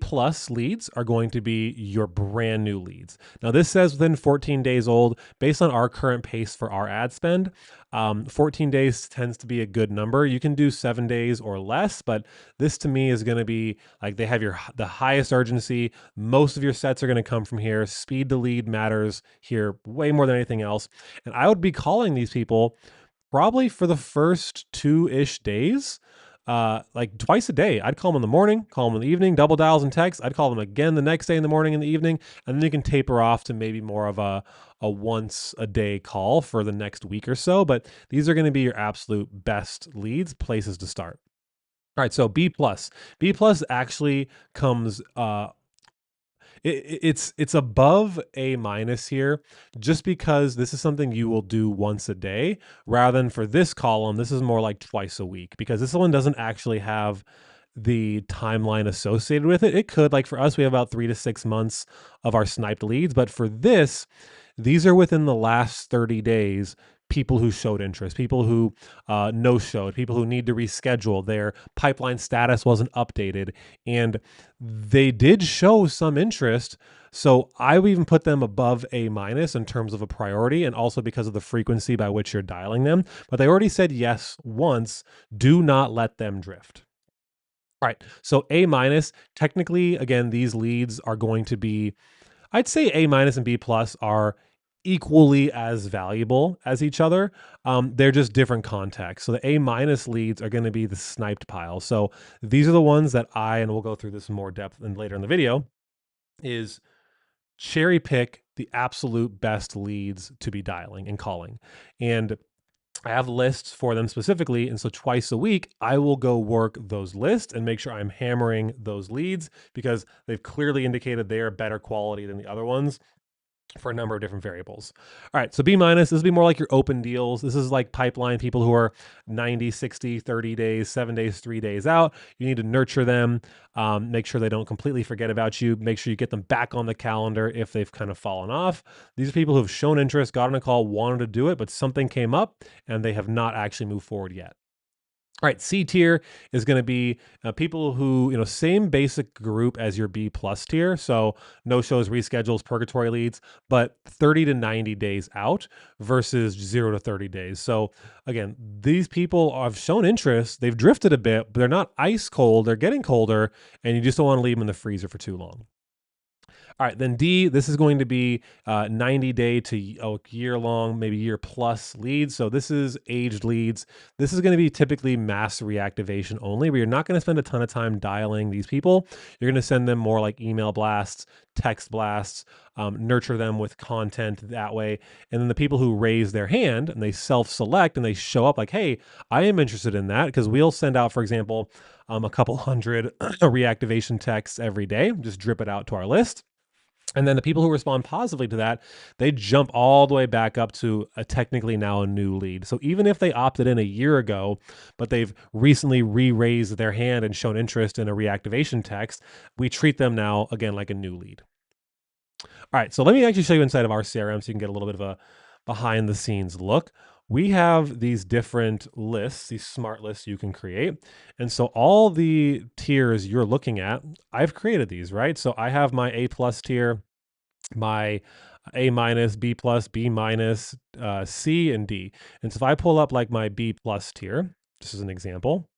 leads are going to be your brand new leads. Now this says within 14 days old. Based on our current pace for our ad spend, 14 days tends to be a good number. You can do 7 days or less, but this to me is going to be like they have the highest urgency. Most of your sets are going to come from here. Speed to lead matters here way more than anything else. And I would be calling these people probably for the first 2-ish days, like twice a day. I'd call them in the morning, call them in the evening, double dials and texts. I'd call them again the next day in the morning and the evening, and then you can taper off to maybe more of a once a day call for the next week or so. But these are going to be your absolute best leads, places to start. All right, so B+. B+ actually comes it's above A- here just because this is something you will do once a day rather than for this column. This is more like twice a week because this one doesn't actually have the timeline associated with it. It could, like for us, we have about 3 to 6 months of our sniped leads, but for this, these are within the last 30 days. People who showed interest, people who no-showed, people who need to reschedule, their pipeline status wasn't updated, and they did show some interest. So I would even put them above A- in terms of a priority and also because of the frequency by which you're dialing them. But they already said yes once. Do not let them drift. All right. So A-, technically, again, these leads are going to be, I'd say A- and B+ are equally as valuable as each other. They're just different contexts. So the A- leads are going to be the sniped pile. So these are the ones that and we'll go through this in more depth and later in the video, is cherry pick the absolute best leads to be dialing and calling. And I have lists for them specifically. And so twice a week, I will go work those lists and make sure I'm hammering those leads because they've clearly indicated they are better quality than the other ones for a number of different variables. All right, so B minus, this would be more like your open deals. This is like pipeline people who are 90, 60, 30 days, 7 days, 3 days out. You need to nurture them, make sure they don't completely forget about you, make sure you get them back on the calendar if they've kind of fallen off. These are people who have shown interest, got on a call, wanted to do it, but something came up and they have not actually moved forward yet. All right, C tier is going to be people who, same basic group as your B plus tier. So no shows, reschedules, purgatory leads, but 30 to 90 days out versus 0 to 30 days. So again, these people have shown interest. They've drifted a bit, but they're not ice cold. They're getting colder, and you just don't want to leave them in the freezer for too long. All right, then D, this is going to be 90 day to year long, maybe year plus leads. So this is aged leads. This is going to be typically mass reactivation only, where you're not going to spend a ton of time dialing these people. You're going to send them more like email blasts, text blasts, nurture them with content that way. And then the people who raise their hand and they self-select and they show up like, hey, I am interested in that, because we'll send out, for example, a couple hundred reactivation texts every day, just drip it out to our list. And then the people who respond positively to that, they jump all the way back up to technically now a new lead. So even if they opted in a year ago, but they've recently re-raised their hand and shown interest in a reactivation text, we treat them now again like a new lead. All right, so let me actually show you inside of our CRM so you can get a little bit of a behind the scenes look. We have these different lists, these smart lists you can create. And so all the tiers you're looking at, I've created these, right? So I have my A plus tier, my A minus, B plus, B minus, C, and D. And so if I pull up like my B plus tier, just as an example,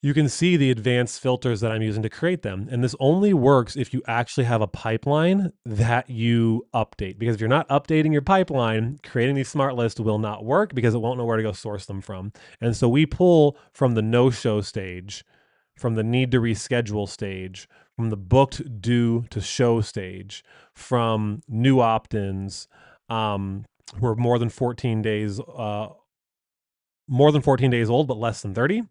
you can see the advanced filters that I'm using to create them. And this only works if you actually have a pipeline that you update. Because if you're not updating your pipeline, creating these smart lists will not work because it won't know where to go source them from. And so we pull from the no-show stage, from the need to reschedule stage, from the booked due to show stage, from new opt-ins, who are more than 14 days old, but less than 30.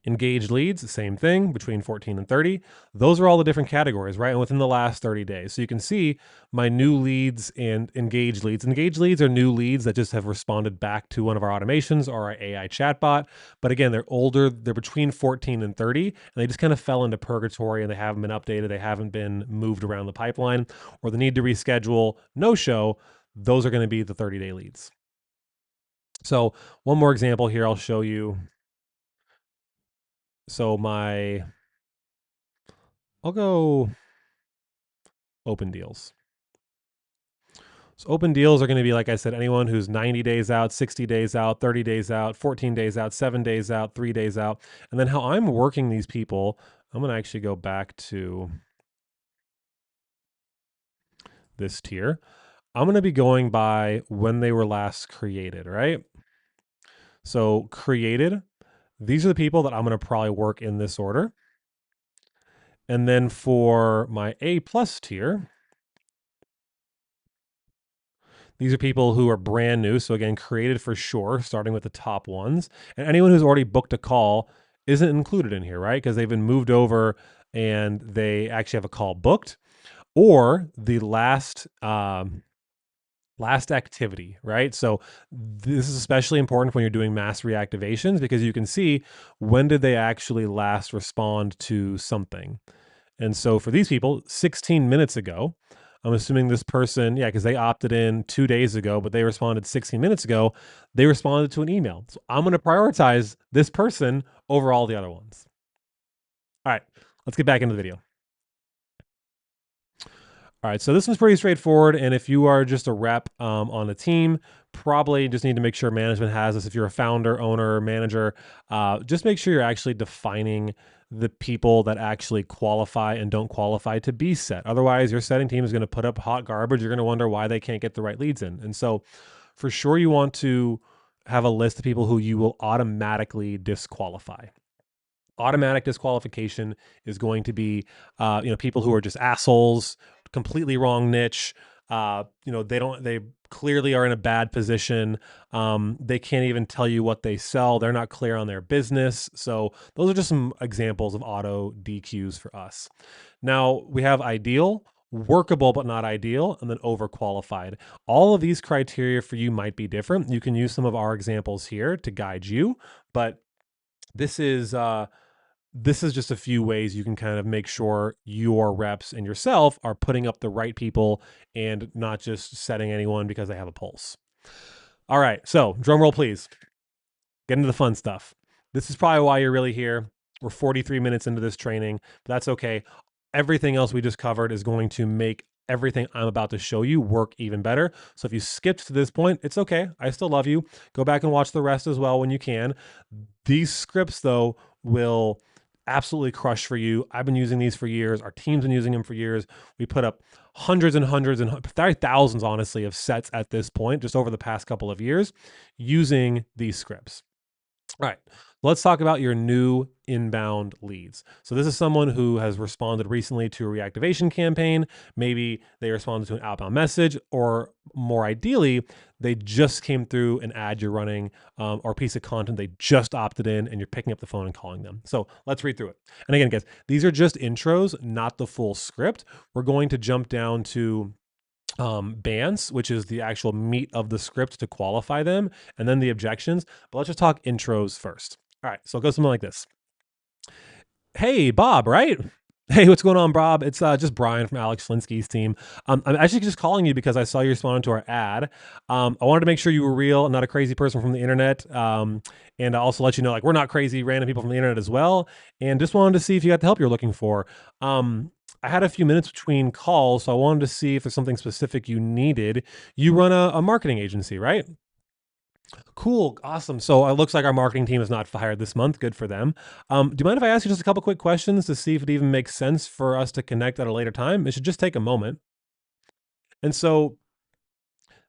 Engaged leads, same thing, between 14 and 30. Those are all the different categories, right? And within the last 30 days. So you can see my new leads and engaged leads. Engaged leads are new leads that just have responded back to one of our automations or our AI chatbot. But again, they're older, they're between 14 and 30, and they just kind of fell into purgatory and they haven't been updated, they haven't been moved around the pipeline, or the need to reschedule, no show. Those are going to be the 30-day leads. So one more example here I'll show you. So I'll go open deals. So open deals are going to be, like I said, anyone who's 90 days out, 60 days out, 30 days out, 14 days out, 7 days out, 3 days out. And then how I'm working these people, I'm going to actually go back to this tier. I'm going to be going by when they were last created, right? So created, these are the people that I'm going to probably work in this order. And then for my A plus tier, these are people who are brand new. So again, created for sure, starting with the top ones. And anyone who's already booked a call isn't included in here, right? Because they've been moved over and they actually have a call booked, or the last activity, right? So this is especially important when you're doing mass reactivations, because you can see when did they actually last respond to something. And so for these people, 16 minutes ago, I'm assuming this person, yeah, because they opted in 2 days ago, but they responded 16 minutes ago, they responded to an email. So I'm going to prioritize this person over all the other ones. All right, let's get back into the video. All right, so this one's pretty straightforward. And if you are just a rep on a team, probably just need to make sure management has this. If you're a founder, owner, manager, just make sure you're actually defining the people that actually qualify and don't qualify to be set. Otherwise, your setting team is going to put up hot garbage. You're going to wonder why they can't get the right leads in. And so for sure, you want to have a list of people who you will automatically disqualify. Automatic disqualification is going to be, people who are just assholes, completely wrong niche. They clearly are in a bad position. They can't even tell you what they sell. They're not clear on their business. So those are just some examples of auto DQs for us. Now we have ideal, workable but not ideal, and then overqualified. All of these criteria for you might be different. You can use some of our examples here to guide you, but this is just a few ways you can kind of make sure your reps and yourself are putting up the right people and not just setting anyone because they have a pulse. All right, so drum roll, please. Get into the fun stuff. This is probably why you're really here. We're 43 minutes into this training, but that's okay. Everything else we just covered is going to make everything I'm about to show you work even better. So if you skipped to this point, it's okay. I still love you. Go back and watch the rest as well when you can. These scripts, though, will absolutely crush for you. I've been using these for years. Our team's been using them for years. We put up hundreds and hundreds and thousands, honestly, of sets at this point, just over the past couple of years, using these scripts. All right, let's talk about your new inbound leads. So this is someone who has responded recently to a reactivation campaign. Maybe they responded to an outbound message, or more ideally, they just came through an ad you're running or a piece of content. They just opted in and you're picking up the phone and calling them. So let's read through it. And again, guys, these are just intros, not the full script. We're going to jump down to BANTS, which is the actual meat of the script to qualify them, and then the objections. But let's just talk intros first. All right, so it goes something like this. Hey, Bob, right? Hey, what's going on, Bob? It's just Brian from Alex Flinsky's team. I'm actually just calling you because I saw you responded to our ad. I wanted to make sure you were real, not a crazy person from the internet. And I also let you know, like, we're not crazy random people from the internet as well. And just wanted to see if you got the help you're looking for. I had a few minutes between calls, so I wanted to see if there's something specific you needed. You run a marketing agency, right? Cool, awesome. So it looks like our marketing team is not fired this month. Good for them. Do you mind if I ask you just a couple quick questions to see if it even makes sense for us to connect at a later time? It should just take a moment. And so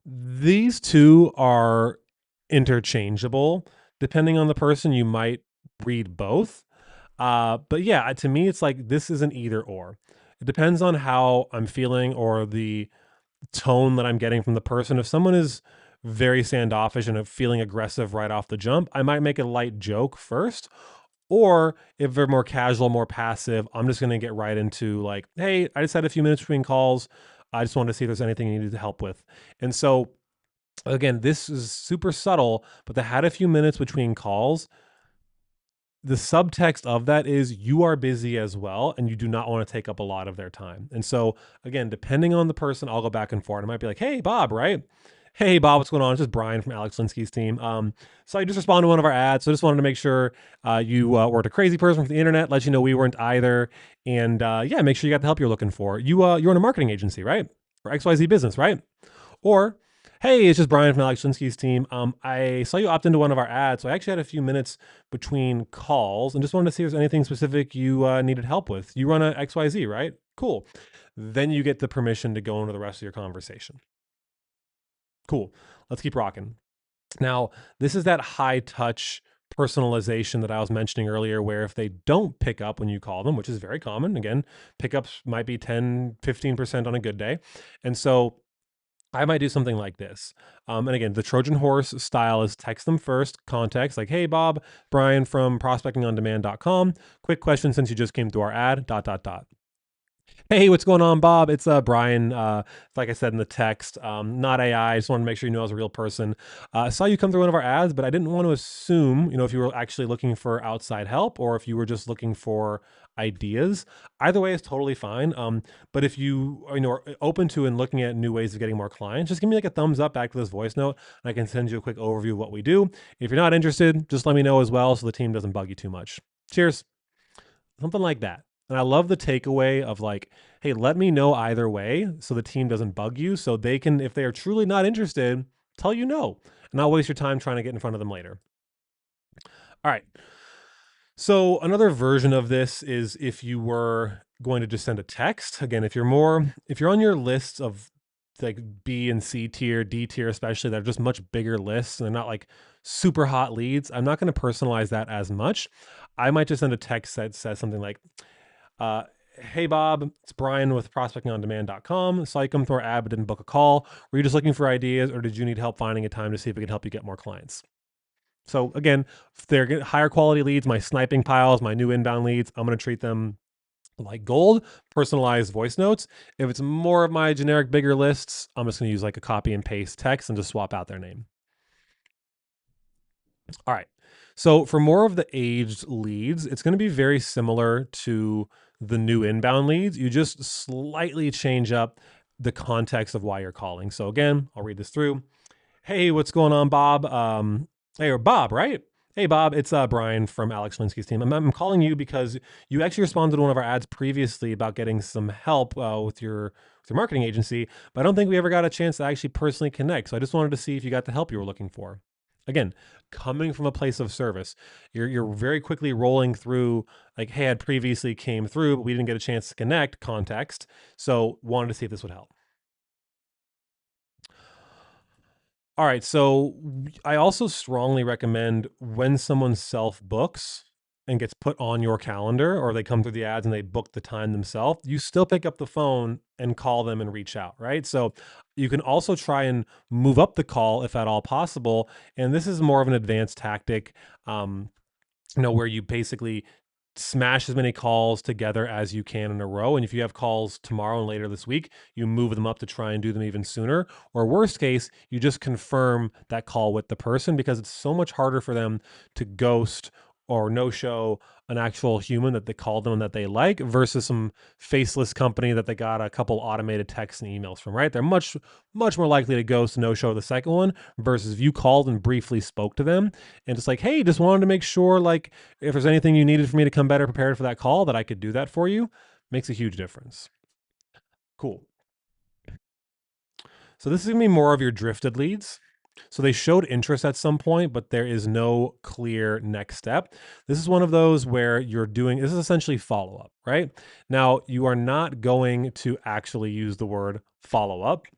these two are interchangeable. Depending on the person, you might read both. But yeah, to me, it's like this is an either or. It depends on how I'm feeling or the tone that I'm getting from the person. If someone is very standoffish and feeling aggressive right off the jump, I might make a light joke first. Or if they're more casual, more passive, I'm just going to get right into like, hey, I just had a few minutes between calls. I just wanted to see if there's anything you needed help with. And so, again, this is super subtle, but they had a few minutes between calls. The subtext of that is you are busy as well and you do not want to take up a lot of their time. And so, again, depending on the person, I'll go back and forth. I might be like, hey, Bob, right? Hey, Bob, what's going on? It's just Brian from Alex Linsky's team. So I just responded to one of our ads. So I just wanted to make sure you weren't a crazy person from the internet, let you know we weren't either. And yeah, make sure you got the help you're looking for. You're in a marketing agency, right? For XYZ business, right? Or, hey, it's just Brian from Alex Linsky's team. I saw you opt into one of our ads, so I actually had a few minutes between calls and just wanted to see if there's anything specific you needed help with. You run a XYZ, right? Cool. Then you get the permission to go into the rest of your conversation. Cool. Let's keep rocking. Now, this is that high touch personalization that I was mentioning earlier, where if they don't pick up when you call them, which is very common, again, pickups might be 10, 15% on a good day. And so I might do something like this. And again, the Trojan horse style is text them first, context, like, hey, Bob, Brian from prospectingondemand.com. Quick question since you just came through our ad, ... Hey, what's going on, Bob? It's Brian. Like I said in the text, not AI. I just wanted to make sure you know I was a real person. I saw you come through one of our ads, but I didn't want to assume, if you were actually looking for outside help or if you were just looking for ideas. Either way is totally fine. But if you are open to and looking at new ways of getting more clients, just give me like a thumbs up back to this voice note, and I can send you a quick overview of what we do. If you're not interested, just let me know as well so the team doesn't bug you too much. Cheers. Something like that. And I love the takeaway of like, hey, let me know either way so the team doesn't bug you, so they can, if they are truly not interested, tell you no and not waste your time trying to get in front of them later. All right. So another version of this is if you were going to just send a text. Again, if you're on your list of like B and C tier, D tier especially, that are just much bigger lists and they're not like super hot leads, I'm not going to personalize that as much. I might just send a text that says something like, uh, hey Bob, it's Brian with prospectingondemand.com. Saw you come through our ad but didn't book a call. Were you just looking for ideas, or did you need help finding a time to see if we can help you get more clients? So again, if they're higher quality leads, my sniping piles, my new inbound leads, I'm going to treat them like gold, personalized voice notes. If it's more of my generic bigger lists, I'm just going to use like a copy and paste text and just swap out their name. All right. So for more of the aged leads, it's going to be very similar to the new inbound leads. You just slightly change up the context of why you're calling. So again, I'll read this through. Hey, what's going on, Bob? Hey, or Bob, right? Hey, Bob, it's Brian from Alex Linsky's team. I'm calling you because you actually responded to one of our ads previously about getting some help with your marketing agency, but I don't think we ever got a chance to actually personally connect. So I just wanted to see if you got the help you were looking for. Again, coming from a place of service, you're very quickly rolling through like, hey, I previously came through, but we didn't get a chance to connect context. So wanted to see if this would help. All right. So I also strongly recommend when someone self books and gets put on your calendar, or they come through the ads and they book the time themselves, you still pick up the phone and call them and reach out, right? So you can also try and move up the call if at all possible. And this is more of an advanced tactic. Where you basically smash as many calls together as you can in a row. And if you have calls tomorrow and later this week, you move them up to try and do them even sooner. Or worst case, you just confirm that call with the person, because it's so much harder for them to ghost or no show an actual human that they called them and that they like, versus some faceless company that they got a couple automated texts and emails from, right? They're much, much more likely to ghost, no show the second one, versus if you called and briefly spoke to them and just like, hey, just wanted to make sure, like, if there's anything you needed for me to come better prepared for that call, that I could do that for you. Makes a huge difference. Cool. So this is going to be more of your drifted leads. So they showed interest at some point, but there is no clear next step. This is one of those where this is essentially follow up, right? Now, you are not going to actually use the word follow up,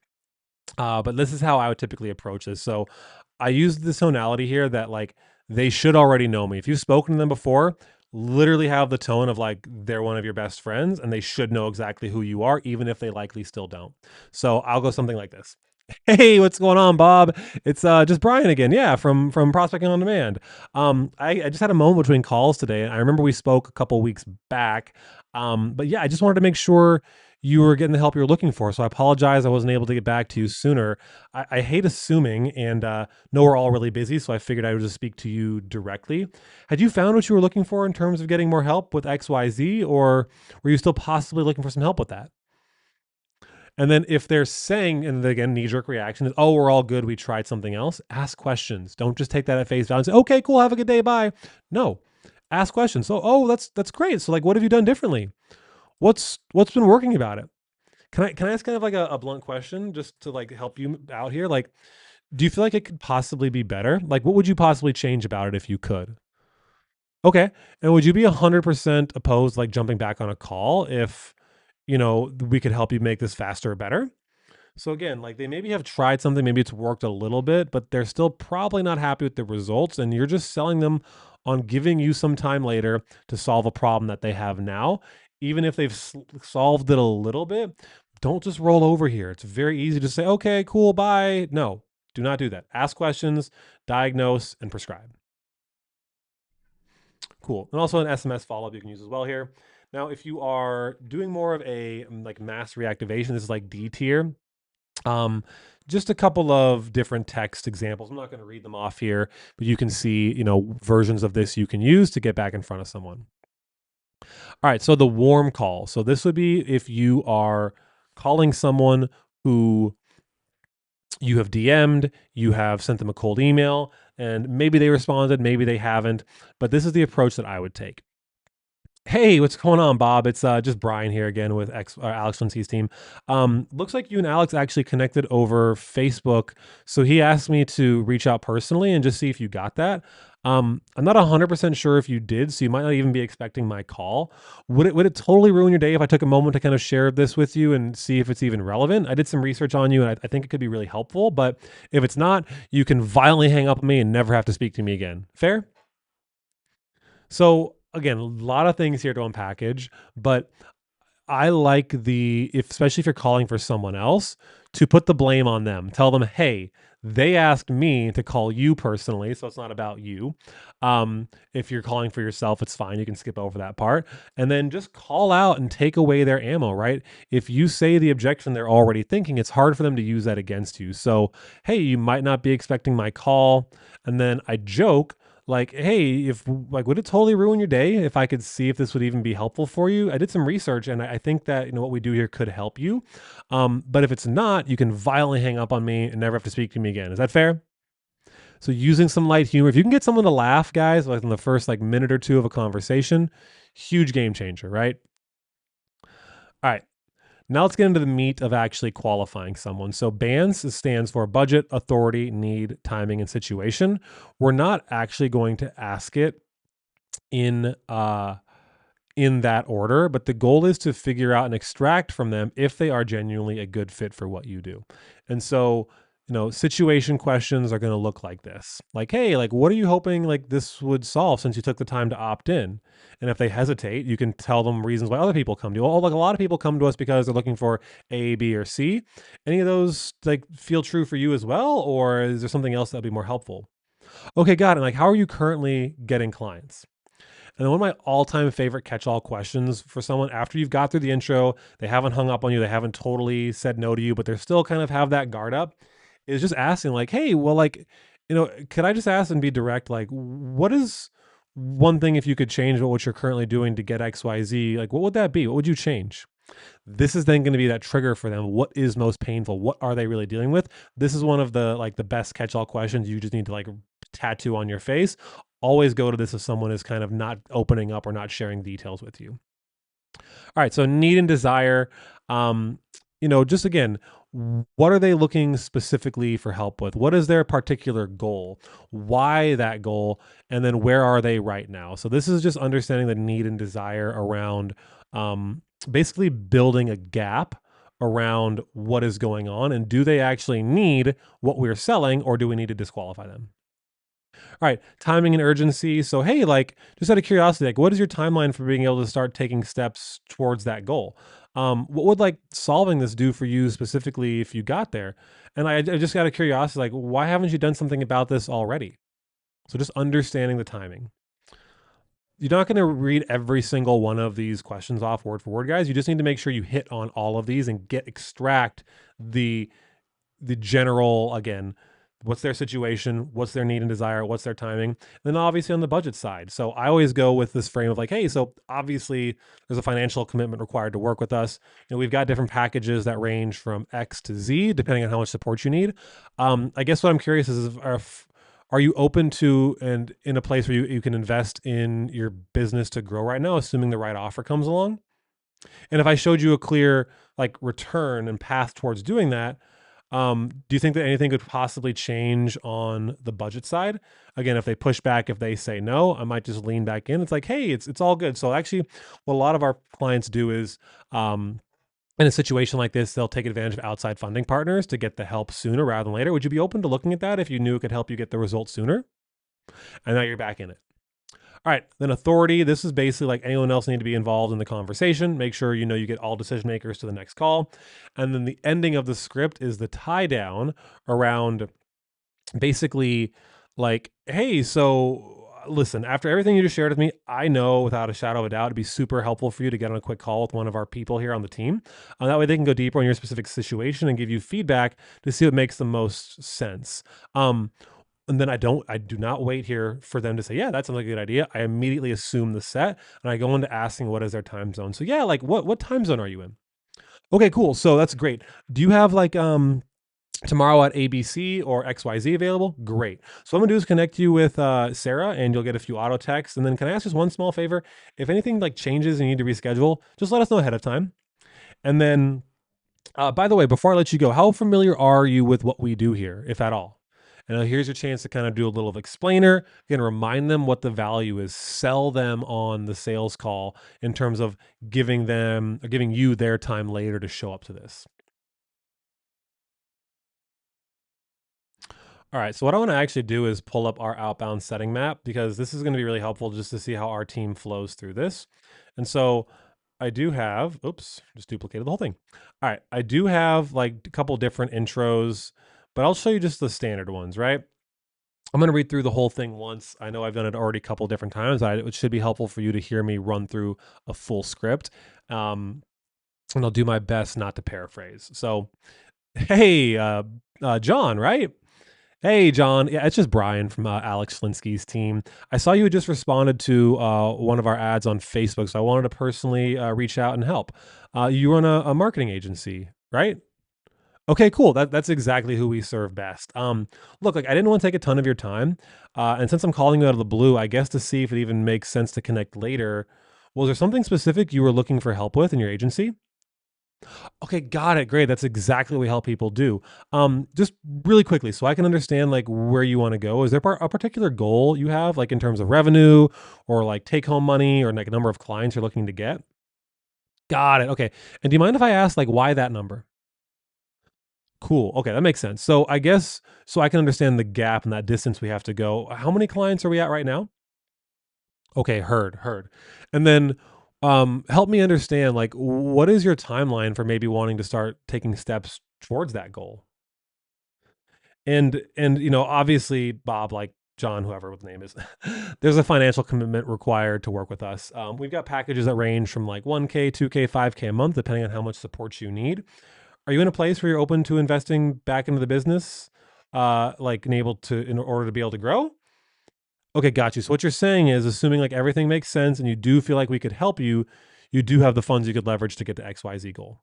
but this is how I would typically approach this. So I use this tonality here that like they should already know me. If you've spoken to them before, literally have the tone of like they're one of your best friends and they should know exactly who you are, even if they likely still don't. So I'll go something like this. Hey, what's going on, Bob? It's just Brian again. Yeah, from Prospecting on Demand. I just had a moment between calls today. I remember we spoke a couple weeks back. But yeah, I just wanted to make sure you were getting the help you were looking for. So I apologize I wasn't able to get back to you sooner. I hate assuming, and know we're all really busy, so I figured I would just speak to you directly. Had you found what you were looking for in terms of getting more help with XYZ, or were you still possibly looking for some help with that? And then if they're saying, and again, knee-jerk reaction is, oh, we're all good, we tried something else, ask questions. Don't just take that at face value and say, okay, cool, have a good day, bye. No, ask questions. So, oh, that's great. So like, what have you done differently? What's been working about it? Can I ask kind of like a blunt question just to like help you out here? Like, do you feel like it could possibly be better? Like, what would you possibly change about it if you could? Okay. And would you be 100% opposed, like jumping back on a call if, we could help you make this faster or better? So again, like they maybe have tried something, maybe it's worked a little bit, but they're still probably not happy with the results. And you're just selling them on giving you some time later to solve a problem that they have now. Even if they've solved it a little bit, don't just roll over here. It's very easy to say, okay, cool, bye. No, do not do that. Ask questions, diagnose, and prescribe. Cool. And also an SMS follow-up you can use as well here. Now, if you are doing more of a like mass reactivation, this is like D tier. Um, just a couple of different text examples. I'm not going to read them off here, but you can see, versions of this you can use to get back in front of someone. All right. So the warm call. So this would be if you are calling someone who you have DM'd, you have sent them a cold email, and maybe they responded, maybe they haven't, but this is the approach that I would take. Hey, what's going on, Bob? It's just Brian here again with Alex Linsky's team. Looks like you and Alex actually connected over Facebook. So he asked me to reach out personally and just see if you got that. I'm not 100% sure if you did, so you might not even be expecting my call. Would it totally ruin your day if I took a moment to kind of share this with you and see if it's even relevant? I did some research on you, and I think it could be really helpful. But if it's not, you can violently hang up on me and never have to speak to me again. Fair? So again, a lot of things here to unpackage, but I like especially if you're calling for someone else, to put the blame on them. Tell them, hey, they asked me to call you personally, so it's not about you. If you're calling for yourself, it's fine. You can skip over that part. And then just call out and take away their ammo, right? If you say the objection they're already thinking, it's hard for them to use that against you. So, hey, you might not be expecting my call. And then I joke, like, hey, if like, would it totally ruin your day if I could see if this would even be helpful for you? I did some research and I think that, what we do here could help you. But if it's not, you can violently hang up on me and never have to speak to me again. Is that fair? So using some light humor, if you can get someone to laugh, guys, like in the first like minute or two of a conversation, huge game changer, right? All right. Now let's get into the meat of actually qualifying someone. So BANTS stands for budget, authority, need, timing, and situation. We're not actually going to ask it in in that order, but the goal is to figure out and extract from them if they are genuinely a good fit for what you do. And so, situation questions are going to look like this. Like, hey, like what are you hoping like this would solve since you took the time to opt in? And if they hesitate, you can tell them reasons why other people come to you. Oh, like a lot of people come to us because they're looking for A, B, or C. Any of those like feel true for you as well, or is there something else that'd be more helpful? Okay, got it. Like, how are you currently getting clients? And then one of my all-time favorite catch-all questions for someone after you've got through the intro, they haven't hung up on you, they haven't totally said no to you, but they're still kind of have that guard up, is just asking like, "Hey, well, like, could I just ask and be direct? Like, what is one thing if you could change what you're currently doing to get X, Y, Z? Like, what would that be? What would you change?" This is then going to be that trigger for them. What is most painful? What are they really dealing with? This is one of the best catch-all questions you just need to like tattoo on your face. Always go to this if someone is kind of not opening up or not sharing details with you. All right, so need and desire. Just again, what are they looking specifically for help with? What is their particular goal? Why that goal? And then where are they right now? So this is just understanding the need and desire around basically building a gap around what is going on, and do they actually need what we're selling, or do we need to disqualify them? All right, timing and urgency. So, hey, like, just out of curiosity, like, what is your timeline for being able to start taking steps towards that goal? What would like solving this do for you specifically if you got there? And I just got of curiosity, like, why haven't you done something about this already? So, just understanding the timing. You're not going to read every single one of these questions off word for word, guys. You just need to make sure you hit on all of these and extract the general, again, what's their situation, what's their need and desire, what's their timing, and then obviously on the budget side. So I always go with this frame of like, hey, so obviously there's a financial commitment required to work with us. We've got different packages that range from X to Z depending on how much support you need. I guess what I'm curious is if are you open to and in a place where you can invest in your business to grow right now, assuming the right offer comes along? And if I showed you a clear like return and path towards doing that, do you think that anything could possibly change on the budget side? Again, if they push back, if they say no, I might just lean back in. It's like, hey, it's all good. So actually, what a lot of our clients do is, in a situation like this, they'll take advantage of outside funding partners to get the help sooner rather than later. Would you be open to looking at that if you knew it could help you get the results sooner? And now you're back in it. All right, then authority. This is basically like anyone else need to be involved in the conversation. Make sure you get all decision makers to the next call. And then the ending of the script is the tie down around basically like, hey, so listen, after everything you just shared with me, I know without a shadow of a doubt it'd be super helpful for you to get on a quick call with one of our people here on the team. That way they can go deeper on your specific situation and give you feedback to see what makes the most sense. And then I do not wait here for them to say, yeah, that sounds like a good idea. I immediately assume the set and I go into asking what is their time zone. So yeah, like what time zone are you in? Okay, cool. So that's great. Do you have like tomorrow at ABC or XYZ available? Great. So what I'm gonna do is connect you with Sarah and you'll get a few auto texts. And then can I ask just one small favor? If anything like changes and you need to reschedule, just let us know ahead of time. And then by the way, before I let you go, how familiar are you with what we do here, if at all? And here's your chance to kind of do a little of explainer. Again, remind them what the value is. Sell them on the sales call in terms of giving them or giving you their time later to show up to this. All right. So what I want to actually do is pull up our outbound setting map because this is going to be really helpful just to see how our team flows through this. And so I do have, oops, just duplicated the whole thing. All right. I do have like a couple different intros, but I'll show you just the standard ones, right? I'm going to read through the whole thing once. I know I've done it already a couple different times. It should be helpful for you to hear me run through a full script. And I'll do my best not to paraphrase. So, hey, John, right? Hey, John. Yeah, it's just Brian from Alex Flinsky's team. I saw you had just responded to one of our ads on Facebook, so I wanted to personally reach out and help. You run a marketing agency, right? Okay, cool. That's exactly who we serve best. Look, like I didn't want to take a ton of your time, and since I'm calling you out of the blue, I guess to see if it even makes sense to connect later. Was there something specific you were looking for help with in your agency? Okay, got it. Great. That's exactly what we help people do. Just really quickly, so I can understand like where you want to go. Is there a particular goal you have, like in terms of revenue, or like take home money, or like a number of clients you're looking to get? Got it. Okay. And do you mind if I ask like why that number? Cool. Okay, that makes sense. So I guess so I can understand the gap and that distance we have to go. How many clients are we at right now? Okay, heard. And then help me understand like what is your timeline for maybe wanting to start taking steps towards that goal? And obviously Bob, like John, whoever the name is, there's a financial commitment required to work with us. We've got packages that range from like 1K, 2K, 5K a month, depending on how much support you need. Are you in a place where you're open to investing back into the business, like and able to in order to be able to grow? Okay, got you. So what you're saying is, assuming like everything makes sense and you do feel like we could help you, you do have the funds you could leverage to get to XYZ goal.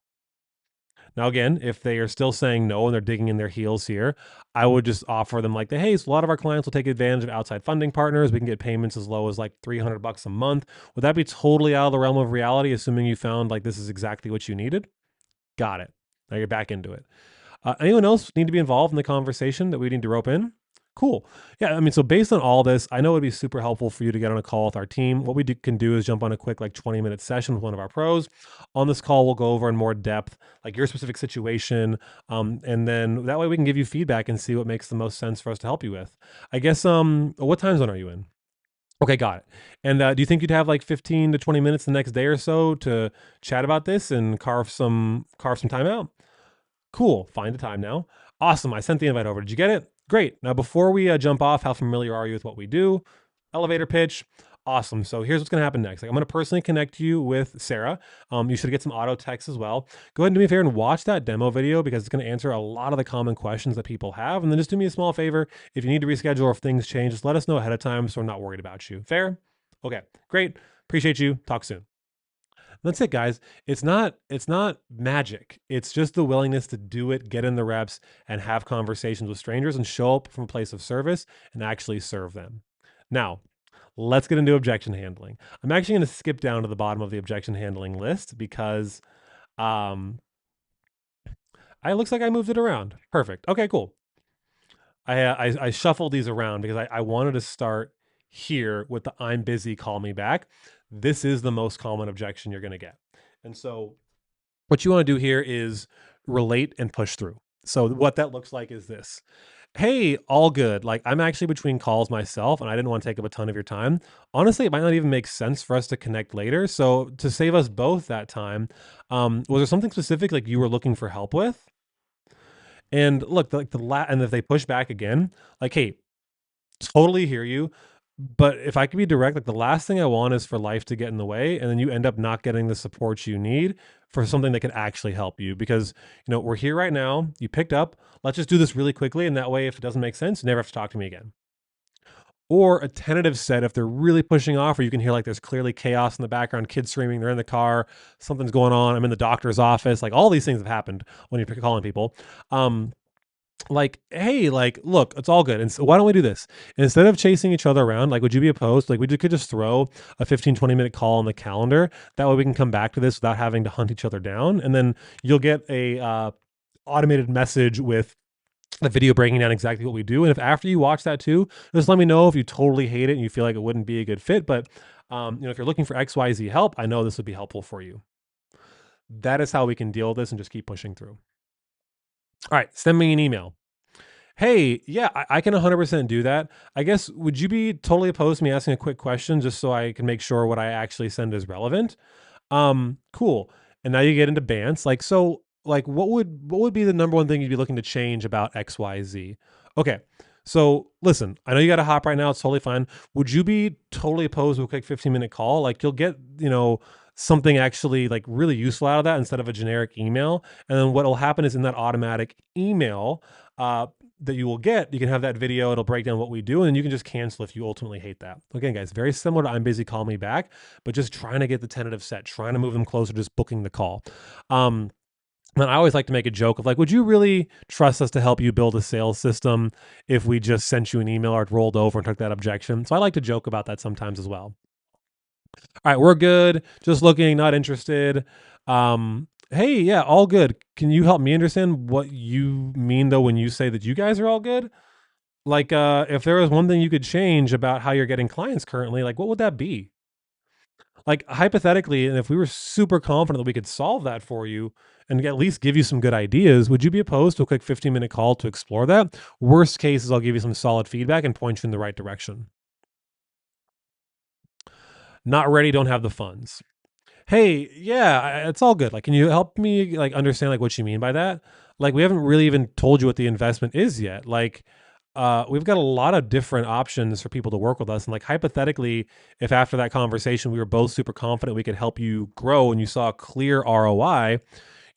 Now, again, if they are still saying no and they're digging in their heels here, I would just offer them like, hey, so a lot of our clients will take advantage of outside funding partners. We can get payments as low as like $300 a month. Would that be totally out of the realm of reality, assuming you found like this is exactly what you needed? Got it. Now you're back into it. Anyone else need to be involved in the conversation that we need to rope in? Cool. Yeah, I mean, so based on all this, I know it'd be super helpful for you to get on a call with our team. What we can do is jump on a quick, like 20-minute session with one of our pros. On this call, we'll go over in more depth, like your specific situation. And then that way we can give you feedback and see what makes the most sense for us to help you with. I guess, what time zone are you in? Okay, got it. And do you think you'd have like 15 to 20 minutes the next day or so to chat about this and carve some time out? Cool. Find the time now. Awesome. I sent the invite over. Did you get it? Great. Now, before we jump off, how familiar are you with what we do? Elevator pitch. Awesome. So here's what's going to happen next. Like, I'm going to personally connect you with Sarah. You should get some auto text as well. Go ahead and do me a favor and watch that demo video because it's going to answer a lot of the common questions that people have. And then just do me a small favor. If you need to reschedule or if things change, just let us know ahead of time so we're not worried about you. Fair? Okay. Great. Appreciate you. Talk soon. That's it, guys. It's not magic. It's just the willingness to do it, get in the reps, and have conversations with strangers and show up from a place of service and actually serve them. Now, let's get into objection handling. I'm actually going to skip down to the bottom of the objection handling list because um it looks like I moved it around. Perfect. Okay, cool. I shuffled these around because I wanted to start here with the I'm busy, call me back. This is the most common objection you're going to get. And so what you want to do here is relate and push through. So what that looks like is this. Hey, all good. Like I'm actually between calls myself and I didn't want to take up a ton of your time. Honestly, it might not even make sense for us to connect later. So to save us both that time, was there something specific like you were looking for help with? And look, like and if they push back again, like, hey, totally hear you. But if I could be direct, like the last thing I want is for life to get in the way and then you end up not getting the support you need for something that could actually help you because, we're here right now. You picked up. Let's just do this really quickly. And that way, if it doesn't make sense, you never have to talk to me again. Or a tentative set if they're really pushing off, or you can hear like there's clearly chaos in the background, kids screaming, they're in the car, something's going on. I'm in the doctor's office. Like all these things have happened when you're calling people. Like, hey, like, look, it's all good. And so why don't we do this? Instead of chasing each other around, like, would you be opposed? Like, could just throw a 15, 20-minute call on the calendar. That way we can come back to this without having to hunt each other down. And then you'll get a automated message with the video breaking down exactly what we do. And if after you watch that too, just let me know if you totally hate it and you feel like it wouldn't be a good fit. But, if you're looking for XYZ help, I know this would be helpful for you. That is how we can deal with this and just keep pushing through. All right, send me an email. Hey, yeah, I can 100% do that. I guess, would you be totally opposed to me asking a quick question just so I can make sure what I actually send is relevant? Cool. And now you get into BANTS. Like, so, like, what would be the number one thing you'd be looking to change about XYZ? Okay. So listen, I know you got to hop right now. It's totally fine. Would you be totally opposed to a quick 15-minute call? Like, you'll get, something actually like really useful out of that instead of a generic email. And then what will happen is in that automatic email, uh, that you will get, you can have that video. It'll break down what we do, and then you can just cancel if you ultimately hate that. Again, guys, very similar to I'm busy, call me back, but just trying to get the tentative set, trying to move them closer, just booking the call. Um, and I always like to make a joke of like, would you really trust us to help you build a sales system if we just sent you an email or it rolled over and took that objection? So I like to joke about that sometimes as well. All right, we're good. Just looking, not interested. Hey, yeah, all good. Can you help me understand what you mean though when you say that you guys are all good? Like, if there was one thing you could change about how you're getting clients currently, like what would that be? Like hypothetically, and if we were super confident that we could solve that for you and at least give you some good ideas, would you be opposed to a quick 15-minute call to explore that? Worst case is I'll give you some solid feedback and point you in the right direction. Not ready, don't have the funds. Hey, yeah, it's all good. Like, can you help me like understand like what you mean by that? Like, we haven't really even told you what the investment is yet. Like, we've got a lot of different options for people to work with us. And like hypothetically, if after that conversation we were both super confident we could help you grow and you saw a clear ROI,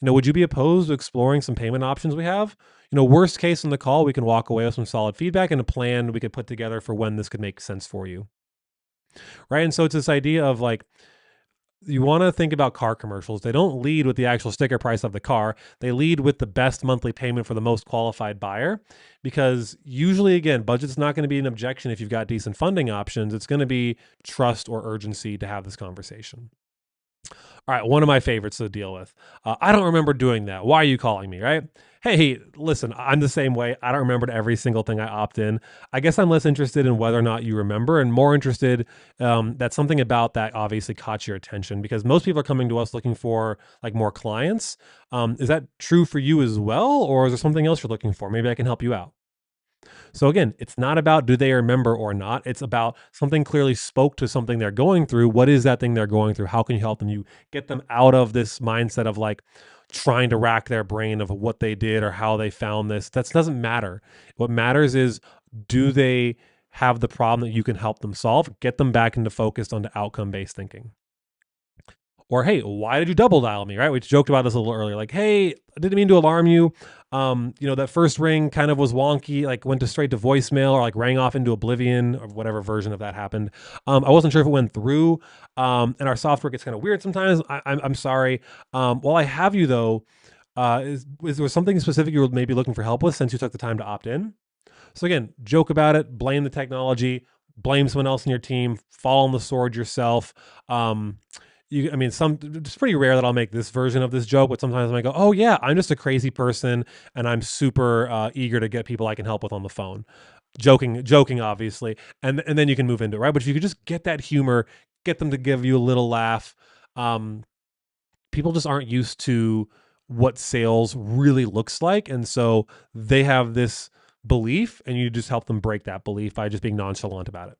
would you be opposed to exploring some payment options we have? Worst case in the call, we can walk away with some solid feedback and a plan we could put together for when this could make sense for you. Right. And so it's this idea of like, you want to think about car commercials. They don't lead with the actual sticker price of the car. They lead with the best monthly payment for the most qualified buyer because usually, again, budget's not going to be an objection if you've got decent funding options. It's going to be trust or urgency to have this conversation. All right, one of my favorites to deal with. I don't remember doing that. Why are you calling me, right? Hey, listen, I'm the same way. I don't remember every single thing I opt in. I guess I'm less interested in whether or not you remember and more interested that something about that obviously caught your attention because most people are coming to us looking for like more clients. Is that true for you as well? Or is there something else you're looking for? Maybe I can help you out. So again, it's not about do they remember or not. It's about something clearly spoke to something they're going through. What is that thing they're going through? How can you help them? You get them out of this mindset of like trying to rack their brain of what they did or how they found this. That doesn't matter. What matters is do they have the problem that you can help them solve? Get them back into focused onto outcome based thinking. Or hey, why did you double dial me? Right? We joked about this a little earlier. Like, hey, I didn't mean to alarm you. That first ring kind of was wonky, like went to straight to voicemail or like rang off into oblivion or whatever version of that happened. I wasn't sure if it went through. And our software gets kind of weird sometimes. I'm sorry. While I have you though, is there something specific you were maybe looking for help with since you took the time to opt in? So again, joke about it, blame the technology, blame someone else in your team, fall on the sword yourself. It's pretty rare that I'll make this version of this joke, but sometimes I might go, "Oh yeah, I'm just a crazy person, and I'm super eager to get people I can help with on the phone." Joking, obviously, and then you can move into it, right? But if you could just get that humor, get them to give you a little laugh. Um, People just aren't used to what sales really looks like, and so they have this belief, and you just help them break that belief by just being nonchalant about it.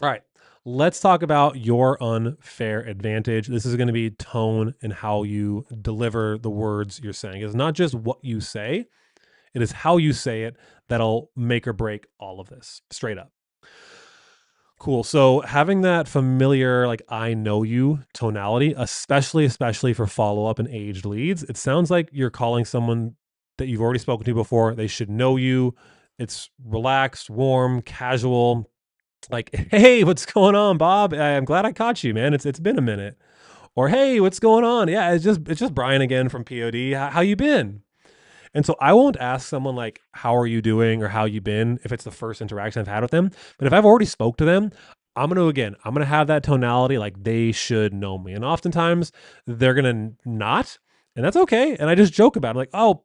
All right. Let's talk about your unfair advantage. This is going to be tone and how you deliver the words you're saying. It's not just what you say, it is how you say it that'll make or break all of this straight up. Cool. So having that familiar, like I know you tonality, especially for follow up and aged leads, it sounds like you're calling someone that you've already spoken to before. They should know you. It's relaxed, warm, casual, like, hey, what's going on, Bob? I'm glad I caught you, man. It's been a minute. Or hey, what's going on? Yeah, it's just Brian again from POD. How you been? And so I won't ask someone like, how are you doing or how you been if it's the first interaction I've had with them. But if I've already spoke to them, I'm gonna have that tonality like they should know me. And oftentimes they're gonna not, and that's okay. And I just joke about it, like, oh,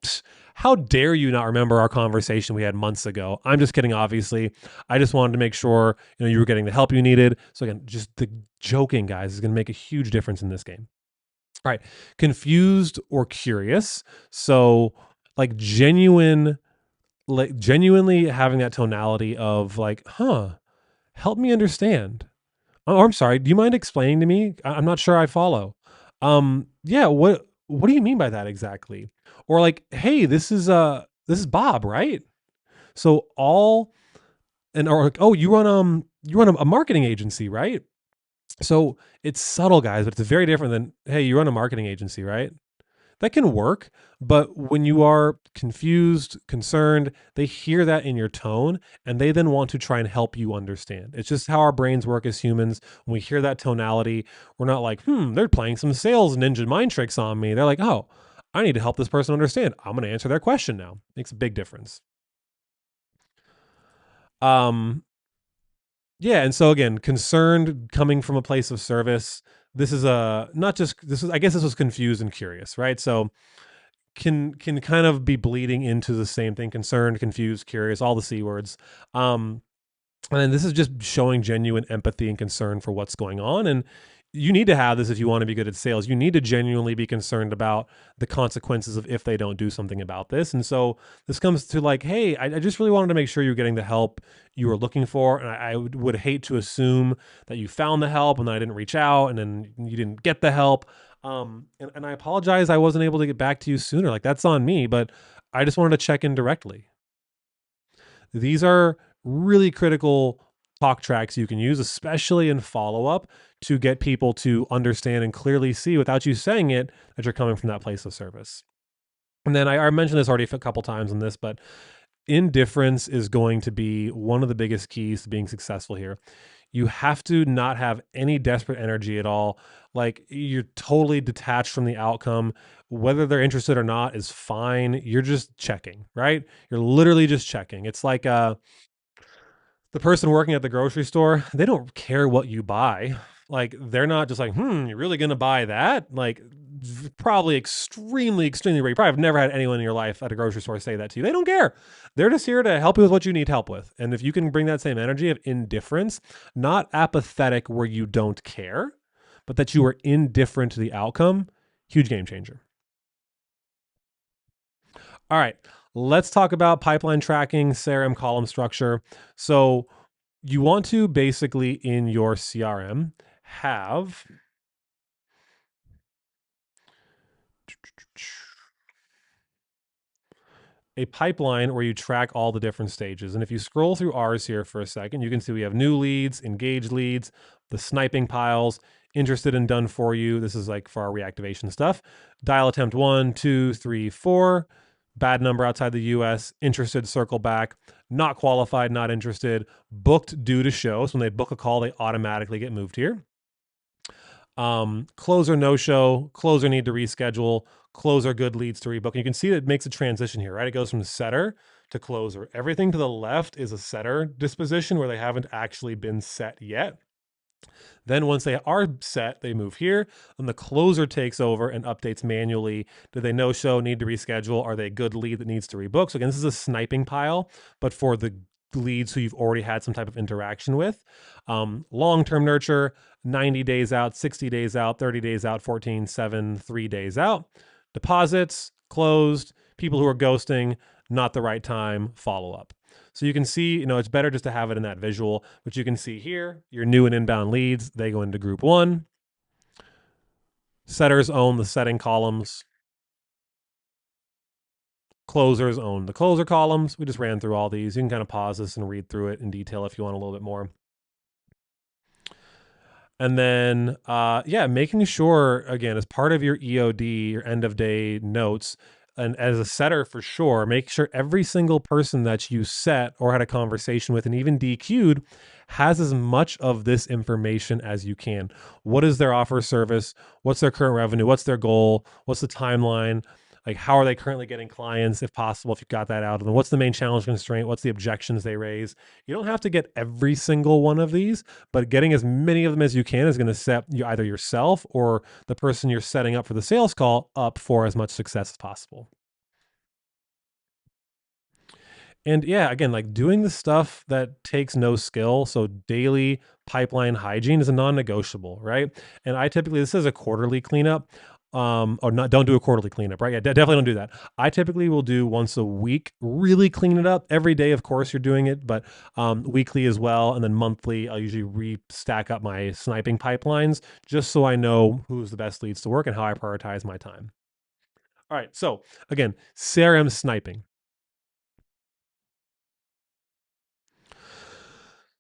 how dare you not remember our conversation we had months ago? I'm just kidding, obviously. I just wanted to make sure you were getting the help you needed. So again, just the joking, guys, is gonna make a huge difference in this game. All right, confused or curious. So like genuine like genuinely having that tonality of like, huh, help me understand. Oh, I'm sorry. Do you mind explaining to me? I'm not sure I follow. Yeah, what do you mean by that exactly? Or like, hey, this is Bob, right? So all and or like, oh, you run a marketing agency, right? So it's subtle, guys, but it's very different than, hey, you run a marketing agency, right? That can work, but when you are confused, concerned, they hear that in your tone and they then want to try and help you understand. It's just how our brains work as humans. When we hear that tonality, we're not like, they're playing some sales ninja mind tricks on me. They're like, oh, I need to help this person understand. I'm going to answer their question now. Makes a big difference. Um, yeah, and so again, concerned coming from a place of service. This is a not just this is I guess this was confused and curious, right? So can kind of be bleeding into the same thing: concerned, confused, curious, all the C words. Um, and then this is just showing genuine empathy and concern for what's going on. And you need to have this if you want to be good at sales. You need to genuinely be concerned about the consequences of if they don't do something about this. And so this comes to like, hey, I just really wanted to make sure you're getting the help you were looking for. And I would hate to assume that you found the help and then I didn't reach out and then you didn't get the help. And I apologize I wasn't able to get back to you sooner. Like that's on me, but I just wanted to check in directly. These are really critical talk tracks you can use, especially in follow up, to get people to understand and clearly see without you saying it that you're coming from that place of service. And then I mentioned this already a couple times in this, but indifference is going to be one of the biggest keys to being successful here. You have to not have any desperate energy at all. Like you're totally detached from the outcome. Whether they're interested or not is fine. You're just checking, right? You're literally just checking. It's like the person working at the grocery store, they don't care what you buy. Like they're not just like, you're really gonna buy that? Like probably extremely rare. You probably have never had anyone in your life at a grocery store say that to you. They don't care. They're just here to help you with what you need help with. And if you can bring that same energy of indifference, not apathetic where you don't care, but that you are indifferent to the outcome, huge game changer. All right, let's talk about pipeline tracking, CRM column structure. So you want to basically in your CRM have a pipeline where you track all the different stages. And if you scroll through ours here for a second, you can see we have new leads, engaged leads, the sniping piles, interested and done for you. This is like for our reactivation stuff. Dial attempt 1, 2, 3, 4. Bad number outside the US. Interested, circle back. Not qualified, not interested. Booked due to show. So when they book a call, they automatically get moved here. Closer no show, closer need to reschedule, closer good leads to rebook. And you can see that it makes a transition here, right? It goes from setter to closer. Everything to the left is a setter disposition where they haven't actually been set yet. Then once they are set, they move here, and the closer takes over and updates manually. Do they no show, need to reschedule? Are they a good lead that needs to rebook? So again, this is a sniping pile, but for the leads who you've already had some type of interaction with. Long-term nurture, 90 days out, 60 days out, 30 days out, 14, 7, 3 days out. Deposits, closed, people who are ghosting, not the right time, follow up. So you can see, it's better just to have it in that visual, but you can see here, your new and inbound leads, they go into group 1. Setters own the setting columns. Closers own the closer columns. We just ran through all these. You can kind of pause this and read through it in detail if you want a little bit more. And then, making sure, again, as part of your EOD, your end of day notes, and as a setter for sure, make sure every single person that you set or had a conversation with and even DQ'd has as much of this information as you can. What is their offer service? What's their current revenue? What's their goal? What's the timeline? Like, how are they currently getting clients, if possible, if you've got that out of them? What's the main challenge constraint? What's the objections they raise? You don't have to get every single one of these, but getting as many of them as you can is going to set you either yourself or the person you're setting up for the sales call up for as much success as possible. And yeah, again, like doing the stuff that takes no skill. So daily pipeline hygiene is a non-negotiable, right? And I typically, this is a quarterly cleanup. or not, don't do a quarterly cleanup, right? Yeah, definitely don't do that. I typically will do once a week, really clean it up. Every day, of course, you're doing it, but weekly as well. And then monthly, I'll usually stack up my sniping pipelines just so I know who's the best leads to work and how I prioritize my time. All right. So again, CRM sniping.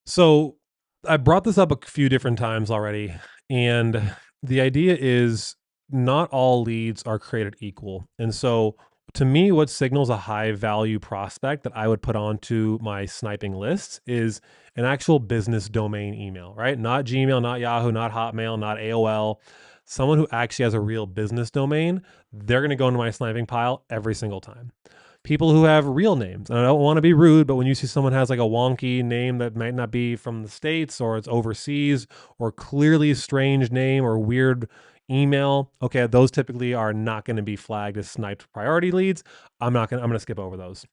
So I brought this up a few different times already. And the idea is not all leads are created equal. And so to me, what signals a high value prospect that I would put onto my sniping lists is an actual business domain email, right? Not Gmail, not Yahoo, not Hotmail, not AOL. Someone who actually has a real business domain, they're going to go into my sniping pile every single time. People who have real names. And I don't want to be rude, but when you see someone has like a wonky name that might not be from the States or it's overseas or clearly strange name or weird email, okay, those typically are not going to be flagged as sniped priority leads. I'm going to skip over those.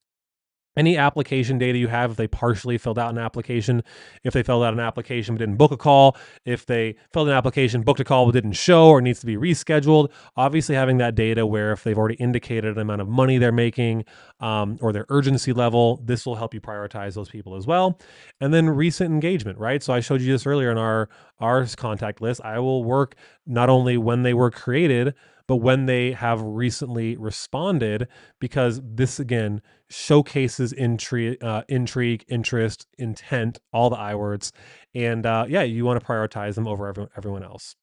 Any application data you have, if they partially filled out an application, if they filled out an application but didn't book a call, if they filled an application, booked a call but didn't show or needs to be rescheduled, obviously having that data where if they've already indicated an amount of money they're making or their urgency level, this will help you prioritize those people as well. And then recent engagement, right? So I showed you this earlier in our contact list. I will work not only when they were created, but when they have recently responded, because this again showcases intrigue, interest, intent, all the I words, and yeah, you want to prioritize them over everyone else.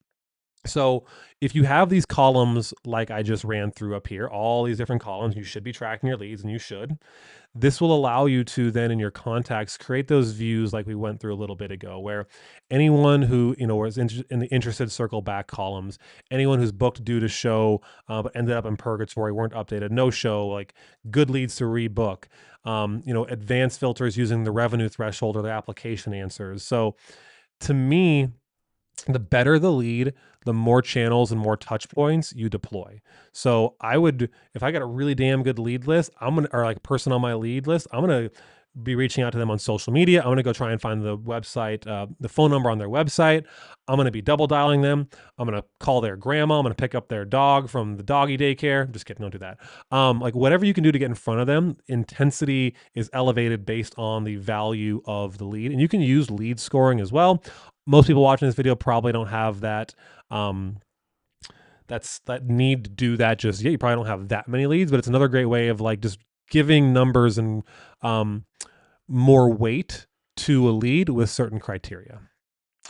So if you have these columns like I just ran through up here, all these different columns, you should be tracking your leads, and you should. This will allow you to then in your contacts create those views like we went through a little bit ago, where anyone who was in the interested circle back columns, anyone who's booked due to show but ended up in purgatory, weren't updated, no show, like good leads to rebook, advanced filters using the revenue threshold or the application answers. So to me, the better the lead, the more channels and more touch points you deploy. So I would, if I got a really damn good lead list, or like person on my lead list, I'm gonna be reaching out to them on social media. I'm gonna go try and find the website, the phone number on their website. I'm gonna be double dialing them. I'm gonna call their grandma. I'm gonna pick up their dog from the doggy daycare. Just kidding, don't do that. Like whatever you can do to get in front of them, intensity is elevated based on the value of the lead, and you can use lead scoring as well. Most people watching this video probably don't have that that need to do that just yet. You probably don't have that many leads, but it's another great way of like just giving numbers and more weight to a lead with certain criteria.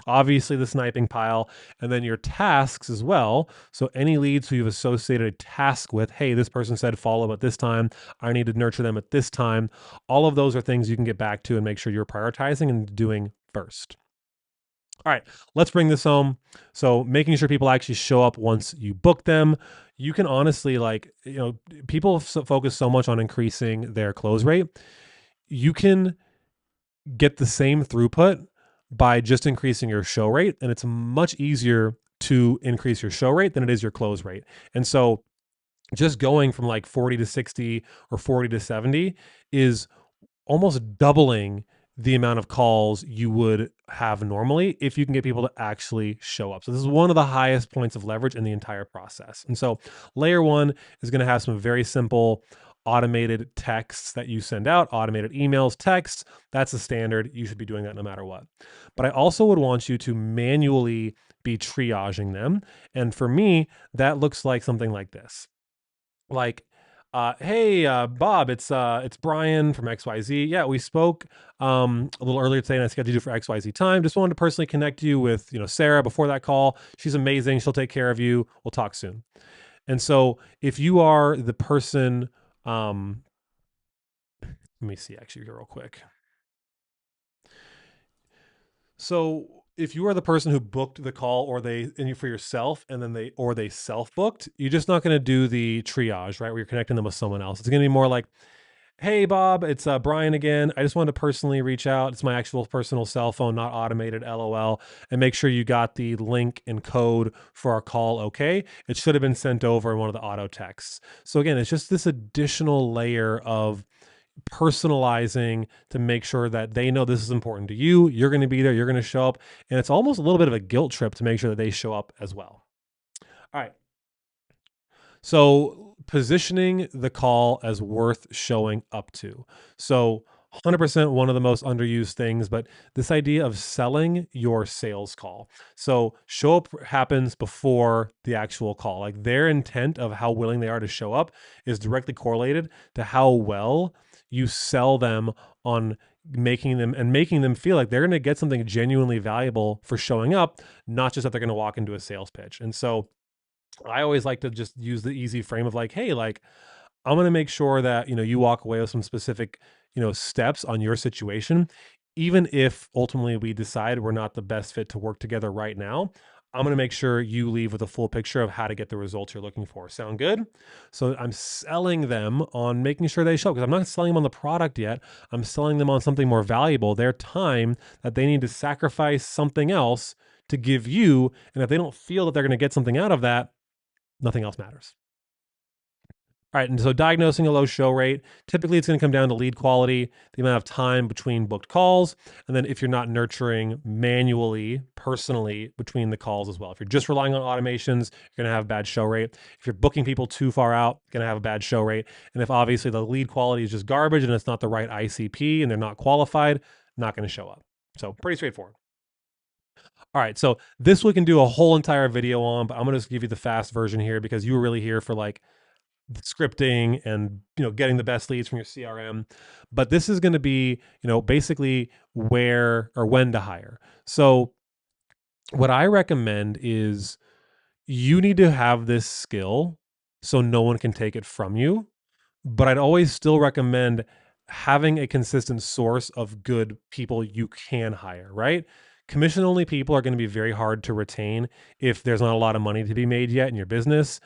Obviously the sniping pile, and then your tasks as well. So any leads who you've associated a task with, hey, this person said follow up at this time, I need to nurture them at this time. All of those are things you can get back to and make sure you're prioritizing and doing first. All right, let's bring this home. So making sure people actually show up once you book them. You can honestly, people focus so much on increasing their close rate. You can get the same throughput by just increasing your show rate, and it's much easier to increase your show rate than it is your close rate. And so just going from like 40 to 60 or 40 to 70 is almost doubling the amount of calls you would have normally if you can get people to actually show up. So this is one of the highest points of leverage in the entire process. And so layer one is going to have some very simple automated texts that you send out, automated emails, texts. That's the standard. You should be doing that no matter what. But I also would want you to manually be triaging them. And for me, that looks like something like this. Like, hey, Bob, it's Brian from XYZ. Yeah, we spoke a little earlier today, and I scheduled you for XYZ time. Just wanted to personally connect you with Sarah before that call. She's amazing. She'll take care of you. We'll talk soon. And so if you are the person, let me see actually real quick. So if you are the person who booked the call for yourself and then they self-booked, you're just not going to do the triage, right? Where you're connecting them with someone else. It's going to be more like, hey, Bob, it's Brian again. I just wanted to personally reach out. It's my actual personal cell phone, not automated, LOL. And make sure you got the link and code for our call, okay? It should have been sent over in one of the auto texts. So again, it's just this additional layer of personalizing to make sure that they know this is important to you. You're going to be there. You're going to show up. And it's almost a little bit of a guilt trip to make sure that they show up as well. All right. So positioning the call as worth showing up to. So 100% one of the most underused things, but this idea of selling your sales call. So show up happens before the actual call. Like their intent of how willing they are to show up is directly correlated to how well you sell them on making them feel like they're going to get something genuinely valuable for showing up, not just that they're going to walk into a sales pitch. And so I always like to just use the easy frame of like, hey, like I'm going to make sure that, you walk away with some specific, steps on your situation. Even if ultimately we decide we're not the best fit to work together right now, I'm going to make sure you leave with a full picture of how to get the results you're looking for. Sound good? So I'm selling them on making sure they show up because I'm not selling them on the product yet. I'm selling them on something more valuable, their time that they need to sacrifice something else to give you. And if they don't feel that they're going to get something out of that, nothing else matters. All right, and so diagnosing a low show rate, typically it's going to come down to lead quality, the amount of time between booked calls, and then if you're not nurturing manually, personally between the calls as well. If you're just relying on automations, you're going to have a bad show rate. If you're booking people too far out, you're going to have a bad show rate. And if obviously the lead quality is just garbage and it's not the right ICP and they're not qualified, not going to show up. So pretty straightforward. All right, so this we can do a whole entire video on, but I'm going to just give you the fast version here because you were really here for like scripting and getting the best leads from your CRM. But this is going to be basically where or when to hire. So what I recommend is you need to have this skill so no one can take it from you, but I'd always still recommend having a consistent source of good people you can hire, right? Commission only people are going to be very hard to retain if there's not a lot of money to be made yet in your business.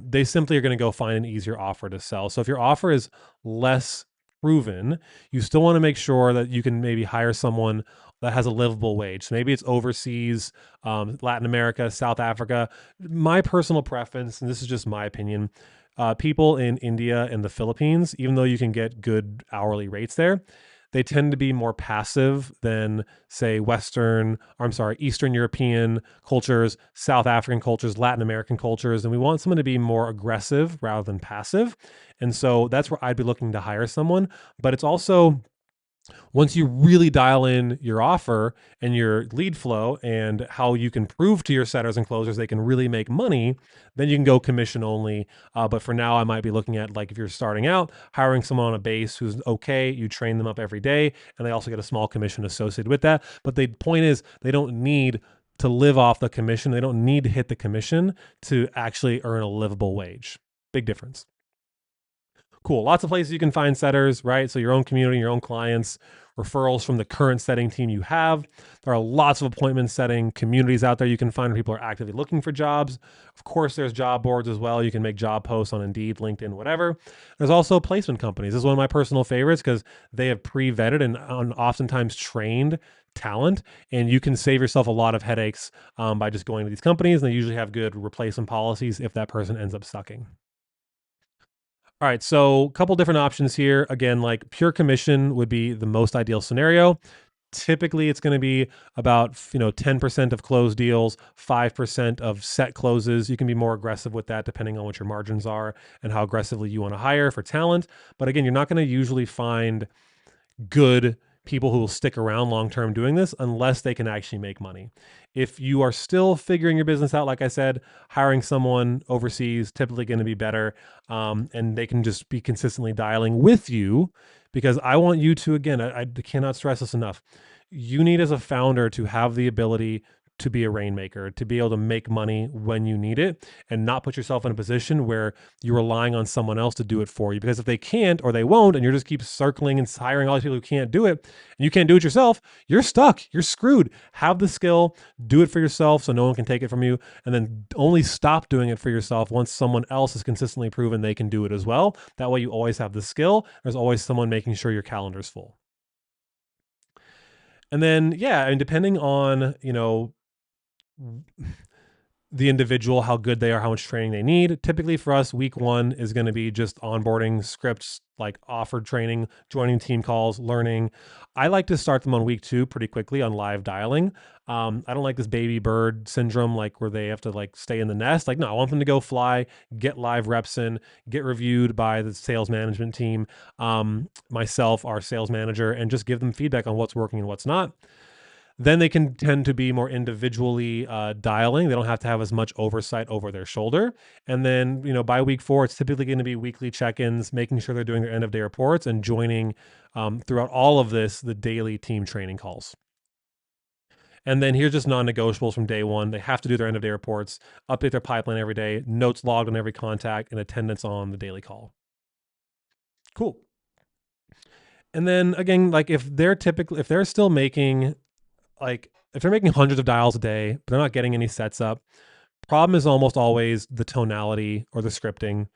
They simply are going to go find an easier offer to sell. So if your offer is less proven, you still want to make sure that you can maybe hire someone that has a livable wage. So maybe it's overseas, Latin America, South Africa. My personal preference, and this is just my opinion, people in India and the Philippines, even though you can get good hourly rates there, they tend to be more passive than, say, Eastern European cultures, South African cultures, Latin American cultures. And we want someone to be more aggressive rather than passive. And so that's where I'd be looking to hire someone. But it's also, once you really dial in your offer and your lead flow and how you can prove to your setters and closers they can really make money, then you can go commission only. But for now, I might be looking at, like, if you're starting out, hiring someone on a base who's okay, you train them up every day, and they also get a small commission associated with that. But the point is, they don't need to live off the commission. They don't need to hit the commission to actually earn a livable wage. Big difference. Cool. Lots of places you can find setters, right? So your own community, your own clients, referrals from the current setting team you have. There are lots of appointment setting communities out there you can find where people are actively looking for jobs. Of course, there's job boards as well. You can make job posts on Indeed, LinkedIn, whatever. There's also placement companies. This is one of my personal favorites because they have pre-vetted and oftentimes trained talent, and you can save yourself a lot of headaches by just going to these companies. And they usually have good replacement policies if that person ends up sucking. All right, so a couple different options here. Again, like pure commission would be the most ideal scenario. Typically, it's going to be about 10% of closed deals, 5% of set closes. You can be more aggressive with that depending on what your margins are and how aggressively you want to hire for talent. But again, you're not going to usually find good people who will stick around long term doing this unless they can actually make money. If you are still figuring your business out, like I said, hiring someone overseas typically going to be better, and they can just be consistently dialing with you, because I want you to, again, I cannot stress this enough. You need, as a founder, to have the ability to be a rainmaker, to be able to make money when you need it and not put yourself in a position where you're relying on someone else to do it for you. Because if they can't or they won't, and you just keep circling and hiring all these people who can't do it, and you can't do it yourself, you're stuck. You're screwed. Have the skill, do it for yourself so no one can take it from you, and then only stop doing it for yourself once someone else has consistently proven they can do it as well. That way you always have the skill. There's always someone making sure your calendar's full. And then, yeah, and depending on, the individual, how good they are, how much training they need. Typically for us, week one is going to be just onboarding scripts, like offered training, joining team calls, learning. I like to start them on week two pretty quickly on live dialing. I don't like this baby bird syndrome, like where they have to like stay in the nest. Like, no, I want them to go fly, get live reps in, get reviewed by the sales management team, myself, our sales manager, and just give them feedback on what's working and what's not. Then they can tend to be more individually dialing. They don't have to have as much oversight over their shoulder. And then, by week four, it's typically going to be weekly check-ins, making sure they're doing their end of day reports and joining throughout all of this, the daily team training calls. And then here's just non-negotiables from day one. They have to do their end of day reports, update their pipeline every day, notes logged on every contact, and attendance on the daily call. Cool. And then again, like if they're still making, like if they're making hundreds of dials a day, but they're not getting any sets up, problem is almost always the tonality or the scripting.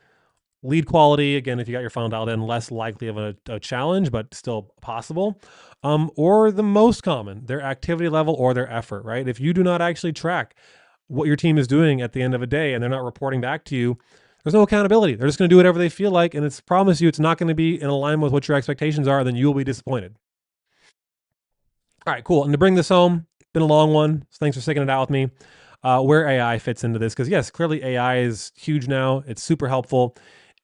Lead quality, again, if you got your funnel dialed in, less likely of a challenge, but still possible. Or the most common, their activity level or their effort, right? If you do not actually track what your team is doing at the end of a day and they're not reporting back to you, there's no accountability. They're just going to do whatever they feel like. And it's promise you it's not going to be in alignment with what your expectations are. Then you will be disappointed. All right, cool. And to bring this home, been a long one. So thanks for sticking it out with me. Where AI fits into this, because yes, clearly AI is huge now. It's super helpful.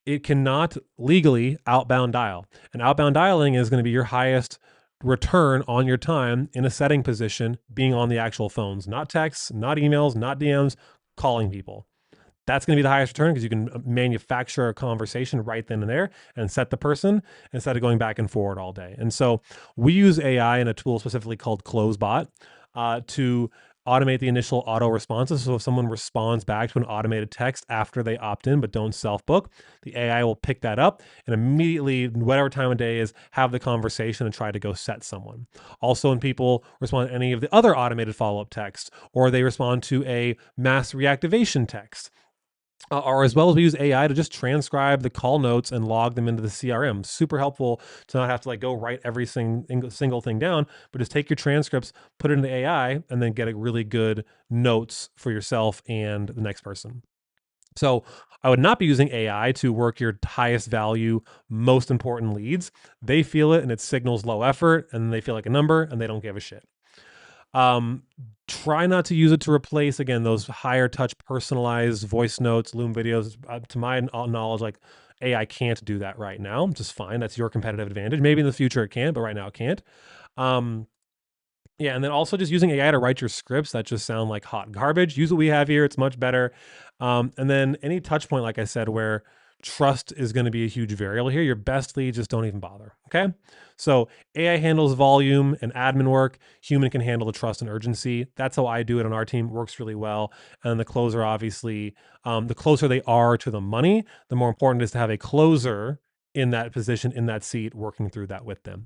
It cannot legally outbound dial. And outbound dialing is going to be your highest return on your time in a setting position, being on the actual phones, not texts, not emails, not DMs, calling people. That's going to be the highest return because you can manufacture a conversation right then and there and set the person instead of going back and forward all day. And so we use AI in a tool specifically called CloseBot to automate the initial auto responses. So if someone responds back to an automated text after they opt in but don't self-book, the AI will pick that up and immediately, whatever time of day is, have the conversation and try to go set someone. Also, when people respond to any of the other automated follow-up texts, or they respond to a mass reactivation text, or as well as we use AI to just transcribe the call notes and log them into the CRM. Super helpful to not have to like go write every single thing down, but just take your transcripts, put it into AI, and then get a really good notes for yourself and the next person. So I would not be using AI to work your highest value, most important leads. They feel it and it signals low effort and they feel like a number and they don't give a shit. Try not to use it to replace, again, those higher touch personalized voice notes, Loom videos. To my knowledge, like AI can't do that right now, which is fine. That's your competitive advantage. Maybe in the future it can, but right now it can't. Yeah, and then also just using AI to write your scripts that just sound like hot garbage. Use what we have here; it's much better. And then any touch point, like I said, where trust is going to be a huge variable here. Your best leads, just don't even bother. Okay. So AI handles volume and admin work. Human can handle the trust and urgency. That's how I do it on our team. It works really well. And the closer, obviously, the closer they are to the money, the more important it is to have a closer in that position, in that seat, working through that with them.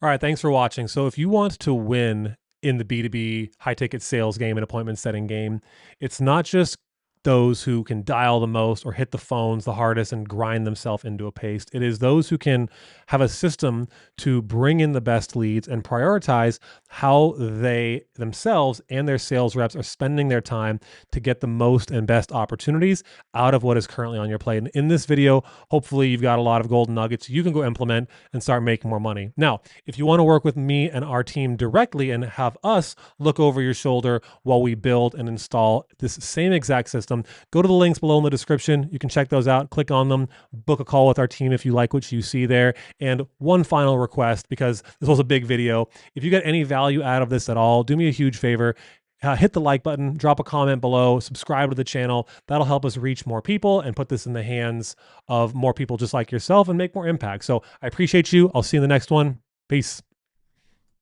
All right. Thanks for watching. So if you want to win in the B2B high ticket sales game and appointment setting game, it's not just those who can dial the most or hit the phones the hardest and grind themselves into a paste. It is those who can have a system to bring in the best leads and prioritize how they themselves and their sales reps are spending their time to get the most and best opportunities out of what is currently on your plate. And in this video, hopefully you've got a lot of golden nuggets you can go implement and start making more money. Now, if you want to work with me and our team directly and have us look over your shoulder while we build and install this same exact system, go to the links below in the description. You can check those out, click on them, book a call with our team if you like what you see there. And one final request, because this was a big video. If you get any value out of this at all, do me a huge favor. Hit the like button, drop a comment below, subscribe to the channel. That'll help us reach more people and put this in the hands of more people just like yourself and make more impact. So I appreciate you. I'll see you in the next one. Peace.